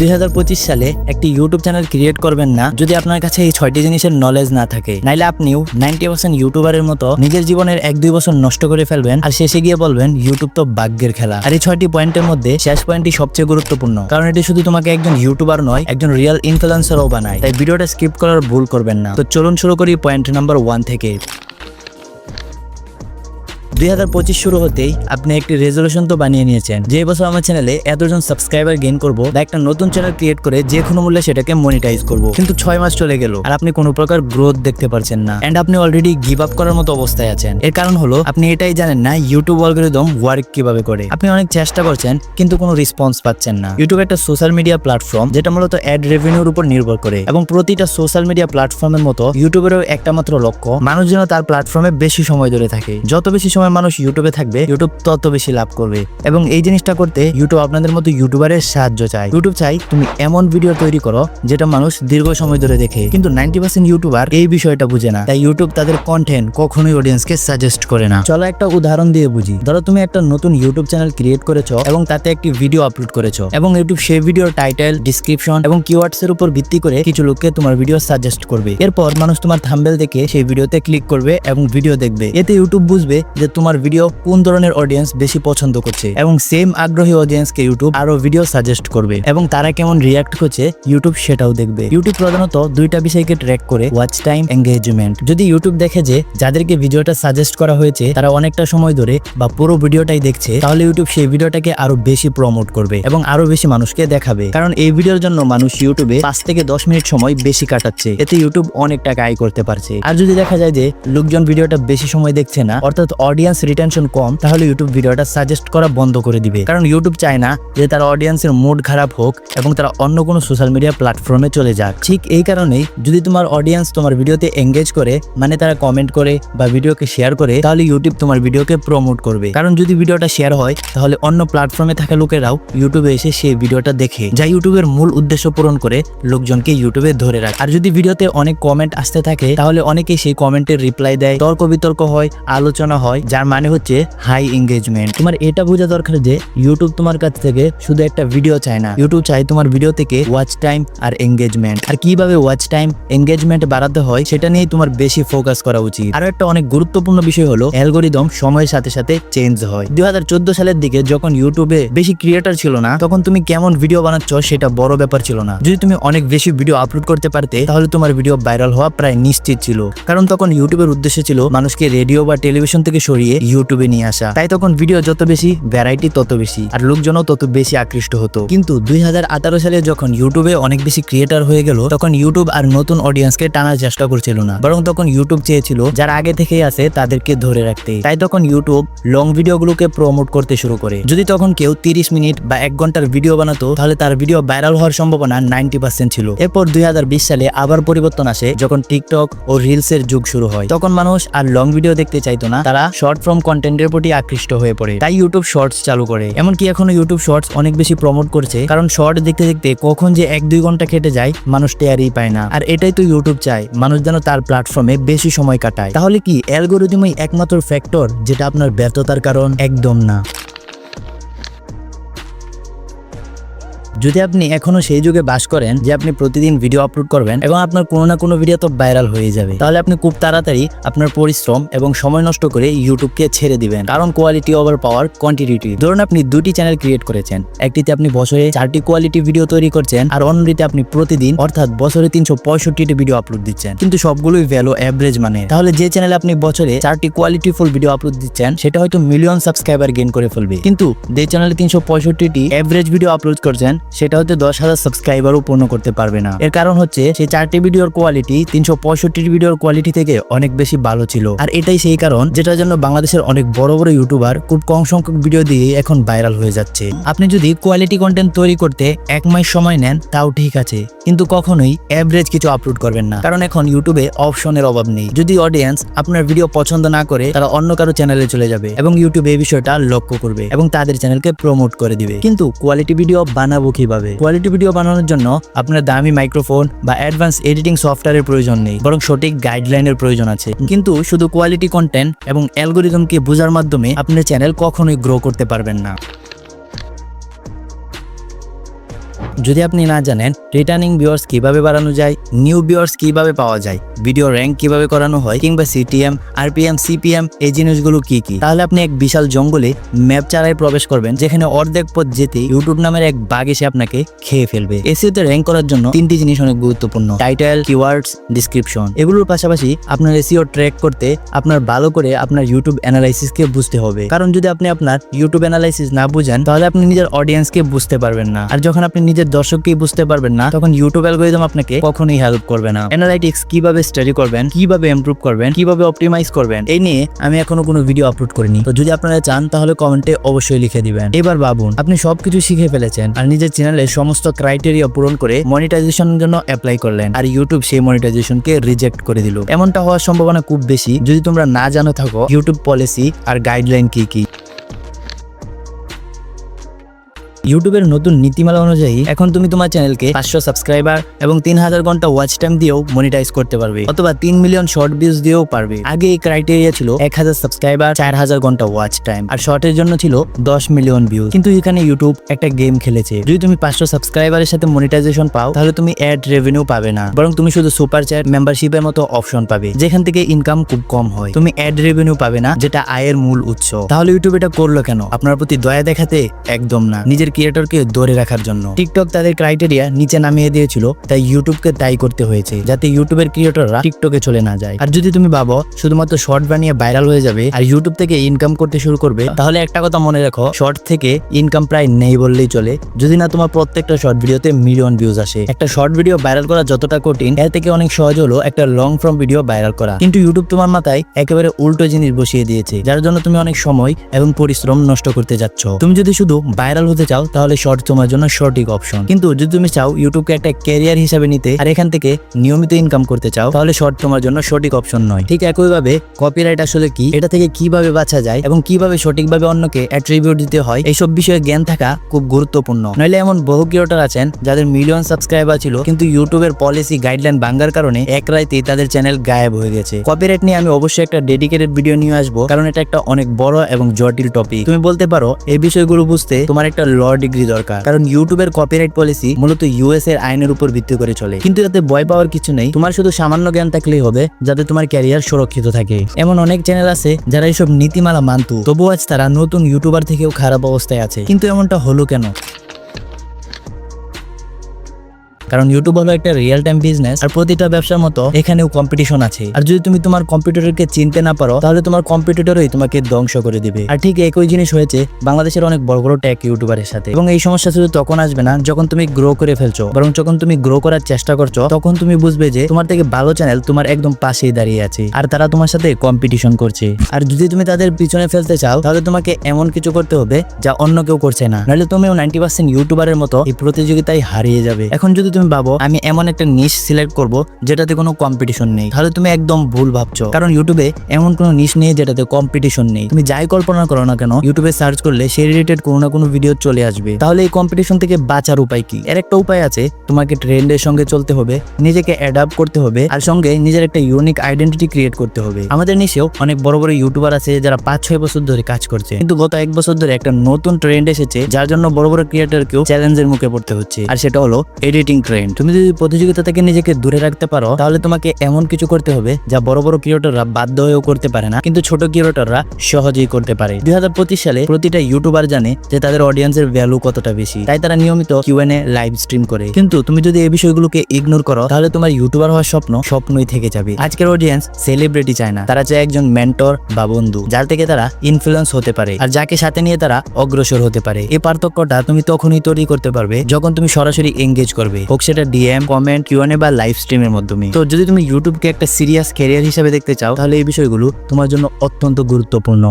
2025 সালে একটি YouTube channel create করবেন না যদি আপনার কাছে এই 6টি জিনিসের নলেজ না থাকে। নাইলে আপনিও 90% ইউটিউবারের মতো নিজের জীবনের 1-2 বছর নষ্ট করে ফেলবেন আর শেষে গিয়ে বলবেন ইউটিউব তো ভাগ্যের খেলা। আর এই 6টি পয়েন্টের মধ্যে শেষ পয়েন্টটি সবচেয়ে গুরুত্বপূর্ণ, কারণ এটি শুধু তোমাকে একজন ইউটিউবার নয়, একজন রিয়েল ইনফ্লুয়েন্সারও বানায়। তাই ভিডিওটা স্কিপ করার ভুল করবেন না। তো চলুন শুরু করি পয়েন্ট নাম্বার 1 থেকে। 2025 শুরু হতেই আপনি একটি রেজলিউশন তো বানিয়ে নিয়েছেন যে বছর আমার চ্যানেলে এতজন সাবস্ক্রাইবার গেইন করব বা একটা নতুন চ্যানেল ক্রিয়েট করে যে কোনো মূল্যে সেটাকে মনিটাইজ করব। কিন্তু 6 মাস চলে গেল আর আপনি কোনো প্রকার গ্রোথ দেখতে পারছেন না, এন্ড আপনি অলরেডি গিভ আপ করার মতো অবস্থায় আছেন। এর কারণ হলো আপনি এটাই জানেন না ইউটিউব অ্যালগরিদম ওয়ার্ক কিভাবে করে। আপনি অনেক চেষ্টা করছেন কিন্তু কোনো রেসপন্স পাচ্ছেন না। ইউটিউব একটা সোশ্যাল মিডিয়া প্ল্যাটফর্ম যেটা মূলত অ্যাড রেভিনিউর উপর নির্ভর করে, এবং প্রতিটা সোশ্যাল মিডিয়া প্ল্যাটফর্মের মতো ইউটিউবেরও একটা মাত্র লক্ষ্য মানুষ যেন তার প্ল্যাটফর্মে বেশি সময় ধরে থাকে। যত বেশি সময় মানুষ ইউটিউবে থাকবে ইউটিউব তত বেশি লাভ করবে, এবং এই জিনিসটা করতে ইউটিউব আপনাদের মতো ইউটিউবারের সাহায্য চায়। ইউটিউব চাই তুমি এমন ভিডিও তৈরি করো যেটা মানুষ দীর্ঘ সময় ধরে দেখে, কিন্তু 90% ইউটিউবার এই বিষয়টা বুঝে না। তাই ইউটিউব তাদের কন্টেন্ট কখনোই অডিয়েন্সকে সাজেস্ট করে না। চলো একটা উদাহরণ দিয়ে বুঝি। ধরো তুমি একটা নতুন ইউটিউব চ্যানেল ক্রিয়েট করেছো এবং তাতে একটি ভিডিও আপলোড করেছো, এবং ইউটিউব সেই ভিডিওর টাইটেল, ডিসক্রিপশন এবং কিওয়ার্ডস এর উপর ভিত্তি করে কিছু লোককে তোমার ভিডিও সাজেস্ট করবে। এরপর মানুষ তোমার থাম্বনেল দেখে সেই ভিডিওতে ক্লিক করবে এবং ভিডিও দেখবে। এতে ইউটিউব বুঝবে যে তোমার ভিডিও কোন ধরনের অডিয়েন্স বেশি পছন্দ করছে, এবং সেম আগ্রহী অডিয়েন্সকে ইউটিউব আরো ভিডিও সাজেস্ট করবে, এবং তারা কেমন রিয়াক্ট করছে ইউটিউব সেটাও দেখবে। ইউটিউব প্রধানত দুইটা বিষয়কে ট্র্যাক করে, ওয়াচ টাইম, এঙ্গেজমেন্ট। যদি ইউটিউব দেখে যে যাদেরকে ভিডিওটা সাজেস্ট করা হয়েছে তারা অনেকটা সময় ধরে বা পুরো ভিডিওটাই দেখছে, তাহলে ইউটিউব সেই ভিডিওটাকে আরো বেশি প্রমোট করবে এবং আরো বেশি মানুষকে দেখাবে। কারণ এই ভিডিওর জন্য মানুষ ইউটিউবে 5 থেকে 10 মিনিট সময় বেশি কাটাচ্ছে, এতে ইউটিউব অনেক টাকা আয় করতে পারছে। আর যদি দেখা যায় যে লোকজন ভিডিওটা বেশি সময় দেখছে না, অর্থাৎ অডিয়েন্স রিটেনশন কম, তাহলে ইউটিউব ভিডিওটা সাজেস্ট করা বন্ধ করে দিবে। কারণ ইউটিউব চায় না যে তার অডিয়েন্সের মুড খারাপ হোক এবং তারা অন্য কোনো সোশ্যাল মিডিয়া প্ল্যাটফর্মে চলে যাক। ঠিক এই কারণেই যদি তোমার অডিয়েন্স তোমার ভিডিওতে এঙ্গেজ করে, মানে তারা কমেন্ট করে বা ভিডিওকে শেয়ার করে, তাহলে ইউটিউব তোমার ভিডিওকে প্রমোট করবে। কারণ যদি ভিডিওটা শেয়ার হয় তাহলে অন্য প্ল্যাটফর্মে থাকা লোকেরাও ইউটিউবে এসে সেই ভিডিওটা দেখে, যা ইউটিউবের মূল উদ্দেশ্য পূরণ করে লোকজনকে ইউটিউবে ধরে রাখে। আর যদি ভিডিওতে অনেক কমেন্ট আসতে থাকে তাহলে অনেকেই সেই কমেন্টের রিপ্লাই দেয়, তর্ক বিতর্ক হয়, আলোচনা হয়, যার মানে হচ্ছে হাই এঙ্গেজমেন্ট। তোমার এটা বোঝা দরকার যে ইউটিউব তোমার কাছ থেকে শুধু একটা ভিডিও চায় না, ইউটিউব চায় তোমার ভিডিও থেকে ওয়াচ টাইম আর এঙ্গেজমেন্ট। আর কিভাবে ওয়াচ টাইম, এঙ্গেজমেন্ট বাড়াতে হয় সেটা নিয়ে তোমার বেশি ফোকাস করা উচিত। আরো একটা অনেক গুরুত্বপূর্ণ বিষয় হলো অ্যালগরিদম সময়ের সাথে সাথে চেঞ্জ হয়। 2014 সালের দিকে যখন ইউটিউবে বেশি ক্রিয়েটর ছিল না, তখন তুমি কেমন ভিডিও বানাচ্ছ সেটা বড় ব্যাপার ছিল না। যদি তুমি অনেক বেশি ভিডিও আপলোড করতে পারতে তাহলে তোমার ভিডিও ভাইরাল হওয়া প্রায় নিশ্চিত ছিল, কারণ তখন ইউটিউবের উদ্দেশ্য ছিল মানুষকে রেডিও বা টেলিভিশন থেকে সরিয়ে ইউটিউবে নিয়ে আসা। তাই তখন ভিডিও যত বেশি, ভ্যারাইটি তত বেশি, আর লোকজনও তত বেশি আকৃষ্ট হতো। কিন্তু 2018 সালে যখন ইউটিউবে অনেক বেশি ক্রিয়েটর হয়ে গেল, তখন ইউটিউব আর নতুন অডিয়েন্সকে টানার চেষ্টা করছিল না, বরং তখন ইউটিউব চেয়েছিল যারা আগে থেকেই আছে তাদেরকে ধরে রাখতে। তাই তখন ইউটিউব লং ভিডিওগুলোকে প্রমোট করতে শুরু করে। যদি তখন কেউ 30 মিনিট বা 1 ঘন্টার ভিডিও বানাতো তাহলে তার ভিডিও ভাইরাল হওয়ার সম্ভাবনা 90% ছিল। এরপর 2020 সালে আবার পরিবর্তন আসে যখন টিকটক ও রিলসের যুগ শুরু হয়। তখন মানুষ আর লং ভিডিও দেখতে চাইতো না, তারা শর্ট ফর্ম কন্টেন্টের প্রতি আকৃষ্ট হয়ে পড়ে। তাই ইউটিউব শর্টস চালু করে। এমনকি এখনো ইউটিউব শর্টস অনেক বেশি প্রমোট করছে, কারণ শর্ট দেখতে দেখতে কখন যে 1-2 ঘন্টা কেটে যায় মানুষ টেরই পায় না। আর এটাই তো ইউটিউব চায়, মানুষ যেন তার প্ল্যাটফর্মে বেশি সময় কাটায়। তাহলে কি অ্যালগরিদমই একমাত্র ফ্যাক্টর যেটা আপনার ব্যর্থতার কারণ? একদম না। যদি আপনি এখনো সেই যুগে বাস করেন যে আপনি প্রতিদিন ভিডিও আপলোড করবেন এবং আপনার কোনো না কোনো ভিডিও তো ভাইরাল হয়ে যাবে, তাহলে আপনি খুব তাড়াতাড়ি আপনার পরিশ্রম এবং সময় নষ্ট করে ইউটিউবকে ছেড়ে দিবেন। কারণ কোয়ালিটি ওভার পাওয়ার কোয়ান্টিটি। ধরুন আপনি 2টি চ্যানেল ক্রিয়েট করেছেন, একটিতে আপনি বছরে 4টি কোয়ালিটি ভিডিও তৈরি করছেন আর অন্যটিতে আপনি প্রতিদিন অর্থাৎ বছরে 365টি ভিডিও আপলোড দিচ্ছেন, কিন্তু সবগুলোই ভ্যালু এভারেজ মানে। তাহলে যে চ্যানেলে আপনি বছরে 4টি কোয়ালিটিফুল ভিডিও আপলোড দিচ্ছেন সেটা হয়তো মিলিয়ন সাবস্ক্রাইবার গেইন করে ফেলবে, কিন্তু যে চ্যানেলে 365টি এভারেজ ভিডিও আপলোড করছেন সেটা হয়তো 10,000 সাবস্ক্রাইবারও পূর্ণ করতে পারবে না। এর কারণ হচ্ছে সেই 4টি ভিডিওর কোয়ালিটি 365টি ভিডিওর কোয়ালিটি থেকে অনেক বেশি ভালো ছিল। আর এটাই সেই কারণ যেটার জন্য বাংলাদেশের অনেক বড় বড় ইউটিউবার খুব কম সংখ্যক ভিডিও দিয়ে এখন ভাইরাল হয়ে যাচ্ছে। আপনি যদি কোয়ালিটি কন্টেন্ট তৈরি করতে 1 মাস সময় নেন তাও ঠিক আছে, কিন্তু কখনোই এভারেজ কিছু আপলোড করবেন না, কারণ এখন ইউটিউবে অপশনের অভাব নেই। যদি অডিয়েন্স আপনার ভিডিও পছন্দ না করে তারা অন্য কারো চ্যানেলে চলে যাবে, এবং ইউটিউব এই বিষয়টা লক্ষ্য করবে এবং তাদের চ্যানেলকে প্রমোট করে দিবে। কিন্তু কোয়ালিটি ভিডিও বানাবো কিভাবে? কোয়ালিটি ভিডিও বানানোর জন্য আপনার দামি মাইক্রোফোন বা অ্যাডভান্স এডিটিং সফটওয়্যারের প্রয়োজন নেই, বরং সঠিক গাইডলাইনের প্রয়োজন আছে। কিন্তু শুধু কোয়ালিটি কন্টেন্ট এবং অ্যালগরিদমকে বোঝার মাধ্যমে আপনার চ্যানেল কখনোই গ্রো করতে পারবেন না। যদি আপনি না জানেন রিটার্নিং ভিউয়ার্স কিভাবে বাড়ানো যায়, নিউ ভিউয়ার্স কিভাবে পাওয়া যায়, ভিডিও র্যাঙ্ক কিভাবে করানো হয়, কিংবা সিটিএম, আরপিএম, সিপিএম এই জিনিসগুলো কি কি, তাহলে আপনি এক বিশাল জঙ্গলে ম্যাপ চালায় প্রবেশ করবেন, যেখানে অর্ধেক পথ যেতে ইউটিউব নামের এক বাঘ এসে আপনাকে খেয়ে ফেলবে। এসইওতে র্যাঙ্ক করার জন্য তিনটি জিনিস অনেক গুরুত্বপূর্ণ: টাইটেল, কিওয়ার্ডস, ডেসক্রিপশন। এগুলোর পাশাপাশি আপনার এসইও ট্র্যাক করতে আপনার ভালো করে আপনার ইউটিউব অ্যানালাইসিসকে বুঝতে হবে। কারণ যদি আপনি আপনার ইউটিউব অ্যানালাইসিস না বুঝেন, তাহলে আপনি নিজের অডিয়েন্সকে বুঝতে পারবেন না। আর যখন আপনি নিজের দর্শককেই বুঝতে পারবেন না, তখন ইউটিউব অ্যালগরিদম আপনাকে কখনোই হেল্প করবে না। অ্যানালাইটিক্স কিভাবে স্টাডি করবেন, কিভাবে ইমপ্রুভ করবেন, কিভাবে অপটিমাইজ করবেন, এই নিয়ে আমি এখনো কোনো ভিডিও আপলোড করিনি। তো যদি আপনারা চান তাহলে কমেন্টে অবশ্যই লিখে দিবেন। এবার ভাবুন, আপনি সবকিছু শিখে ফেলেছেন আর নিজের চ্যানেলে সমস্ত ক্রাইটেরিয়া পূরণ করে মনিটাইজেশনের জন্য অ্যাপ্লাই করলেন, আর ইউটিউব সেই মনিটাইজেশনকে রিজেক্ট করে দিল। এমনটা হওয়ার সম্ভাবনা খুব বেশি যদি তোমরা না জানো থাকো ইউটিউব পলিসি আর গাইডলাইন কি কি। ইউটিউবের নতুন নীতিমালা অনুযায়ী এখন তুমি তোমার চ্যানেলকে 500 সাবস্ক্রাইবার এবং 3000 ঘন্টা ওয়াচ টাইম দিয়েও মনিটাইজ করতে পারবে, অথবা 3 মিলিয়ন শর্ট ভিউজ দিয়েও পারবে। আগে এই ক্রাইটেরিয়া ছিল 1000 সাবস্ক্রাইবার, 4000 ঘন্টা ওয়াচ টাইম, আর শর্টের জন্য ছিল 10 মিলিয়ন ভিউজ। কিন্তু এখানে ইউটিউব একটা গেম খেলেছে। যদি তুমি 500 সাবস্ক্রাইবারের সাথে মনিটাইজেশন পাও, তাহলে তুমি অ্যাড রেভিনিউ পাবে না, বরং তুমি শুধু সুপার চ্যাট, মেম্বারশিপের মতো অপশন পাবে, যেখান থেকে ইনকাম খুব কম হয়। তুমি অ্যাড রেভিনিউ পাবে না, যেটা আয়ের মূল উৎস। তাহলে ইউটিউব এটা করলো কেন? আপনার প্রতি দয়া দেখাতে? একদম না, নিজের ক্রিয়েটরকে ধরে রাখার জন্য। টিকটক তাদের ক্রাইটেরিয়া নিচে নামিয়ে দিয়েছিল, তাই ইউটিউবকে তাই করতে হয়েছে, যাতে ইউটিউবের ক্রিয়েটররা টিকটকে চলে না যায়। আর যদি তুমি ভাবো শুধুমাত্র শর্ট বানিয়ে ভাইরাল হয়ে যাবে আর ইউটিউব থেকে ইনকাম করতে শুরু করবে, তাহলে একটা কথা মনে রাখো, শর্ট থেকে ইনকাম প্রায় নেই বললেই চলে, যদি না তোমার প্রত্যেকটা শর্ট ভিডিওতে মিলিয়ন ভিউজ আসে। একটা শর্ট ভিডিও ভাইরাল করা যতটা কঠিন, এর থেকে অনেক সহজ হলো একটা লং ফর্ম ভিডিও ভাইরাল করা। কিন্তু ইউটিউব তোমার মাথায় একেবারে উল্টো জিনিস বসিয়ে দিয়েছে, যার জন্য তুমি অনেক সময় এবং পরিশ্রম নষ্ট করতে যাচ্ছ। তুমি যদি শুধু ভাইরাল হতে চাও, তাহলে শর্ট তোমার জন্য সঠিক অপশন। কিন্তু যদি তুমি চাও ইউটিউবকে একটা ক্যারিয়ার হিসাবে নিতে আর এখান থেকে নিয়মিত ইনকাম করতে চাও, তাহলে শর্ট তোমার জন্য সঠিক অপশন নয়। ঠিক একইভাবে কপিরাইট আসলে কি, এটা থেকে কিভাবে বাঁচা যায় এবং কিভাবে সঠিকভাবে অন্যকে অ্যাট্রিবিউট দিতে হয়, এইসব বিষয়ে জ্ঞান থাকা খুব গুরুত্বপূর্ণ। নইলে এমন বহু ক্রিয়েটর আছেন যাদের মিলিয়ন সাবস্ক্রাইবার ছিল, কিন্তু ইউটিউবের পলিসি গাইডলাইন ভাঙার কারণে এক রাতেই তাদের চ্যানেল গায়েব হয়ে গেছে। কপিরাইট নিয়ে আমি অবশ্যই একটা ডেডিকেটেড ভিডিও নিয়ে আসবো, কারণ এটা একটা অনেক বড় এবং জটিল টপিক। তুমি বলতে পারো এই বিষয়গুলো বুঝতে তোমার একটা ল ডিগ্রি দরকার, কারণ ইউটিউবের কপিরাইট পলিসি মূলত ইউএস এর আইনের উপর ভিত্তি করে চলে। কিন্তু এতে ভয় পাওয়ার কিছু নেই, তোমার শুধু সামান্য জ্ঞান থাকলেই হবে, যাতে তোমার ক্যারিয়ার সুরক্ষিত থাকে। এমন অনেক চ্যানেল আছে যারা এইসব নীতিমালা মানতো, তবুও আজ তারা নতুন ইউটিউবার থেকেও খারাপ অবস্থায় আছে। কিন্তু এমনটা হলো কেন? কারণ ইউটিউব হলো একটা রিয়েল টাইম বিজনেস, আর প্রতিটা ব্যবসার মতো এখানেও কম্পিটিশন আছে। আর যদি তুমি তোমার কম্পিটিটরকে চিনতে না পারো, তাহলে তোমার কম্পিটিটরই তোমাকে ধ্বংস করে দিবে। আর ঠিক একই জিনিস হয়েছে বাংলাদেশের অনেক বড় বড় টেক ইউটিউবারের সাথে। এবং এই সমস্যা শুধু তখন আসবে না যখন তুমি গ্রো করে ফেলছো, বরং যখন তুমি গ্রো করার চেষ্টা করছো, তখন তুমি বুঝবে যে তোমার থেকে ভালো চ্যানেল তোমার একদম পাশেই দাঁড়িয়ে আছে, আর তারা তোমার সাথে কম্পিটিশন করছে। আর যদি তুমি তাদের পিছনে ফেলতে চাও, তাহলে তোমাকে এমন কিছু করতে হবে যা অন্য কেউ করছে না, নাহলে তুমিও 90% ইউটিউবারের মতো এই প্রতিযোগিতায় হারিয়ে যাবে। এখন যদি তুমি ভাবো আমি এমন একটা নিশ সিলেক্ট করব যেটাতে কোনো কম্পিটিশন নেই, তাহলে তুমি একদম ভুল ভাবছো। কারণ ইউটিউবে এমন কোনো নিশ নেই যেটাতে কম্পিটিশন নেই। তুমি যাই কল্পনা করো না কেন, ইউটিউবে সার্চ করলে সেই রিলেটেড কোনো না কোনো ভিডিও চলে আসবে। তাহলে এই কম্পিটিশন থেকে বাঁচার উপায় কি? এর একটা উপায় আছে, তোমাকে ট্রেন্ডের সঙ্গে চলতে হবে, নিজেকে অ্যাডাপ্ট করতে হবে, আর সঙ্গে নিজের একটা ইউনিক আইডেন্টিটি ক্রিয়েট করতে হবে। আমাদের নিশেও অনেক বড় বড় ইউটিউবার আছে যারা 5-6 বছর ধরে কাজ করছে, কিন্তু গত 1 বছর ধরে একটা নতুন ট্রেন্ড এসেছে, যার জন্য বড় বড় ক্রিয়েটরকেও চ্যালেঞ্জের মুখে পড়তে হচ্ছে, আর সেটা হলো এডিটিং ট্রেন্ড। তুমি যদি প্রতিযোগিতা থেকে নিজেকে দূরে রাখতে পারো, তাহলে তোমাকে এমন কিছু করতে হবে যা বড় বড় ক্রিয়েটররা বাধ্য হয়েও করতে পারে না, কিন্তু ছোট ক্রিয়েটররা সহজেই করতে পারে। 2025 সালে প্রতিটা ইউটিউবার জানে যে তাদের অডিয়েন্সের ভ্যালু কতটা বেশি, তাই তারা নিয়মিত কিউএনএ লাইভ স্ট্রিম করে। কিন্তু তুমি যদি এই বিষয়গুলোকে ইগনোর করো, তাহলে তোমার ইউটিউবার হওয়ার স্বপ্নই থেকে যাবে। আজকের অডিয়েন্স সেলিব্রিটি চায় না, তারা চায় একজন মেন্টর বা বন্ধু, যার থেকে তারা ইনফ্লুয়েন্স হতে পারে আর যাকে সাথে নিয়ে তারা অগ্রসর হতে পারে। এই পার্থক্যটা তুমি তখনই তৈরি করতে পারবে যখন তুমি সরাসরি এঙ্গেজ করবে, হোক সেটা ডিএম, কমেন্ট, কিউএনএ বা লাইভ স্ট্রিমের মাধ্যমে। তো যদি তুমি ইউটিউবকে একটা সিরিয়াস ক্যারিয়ার হিসেবে দেখতে চাও, তাহলে এই বিষয়গুলো তোমার জন্য অত্যন্ত গুরুত্বপূর্ণ।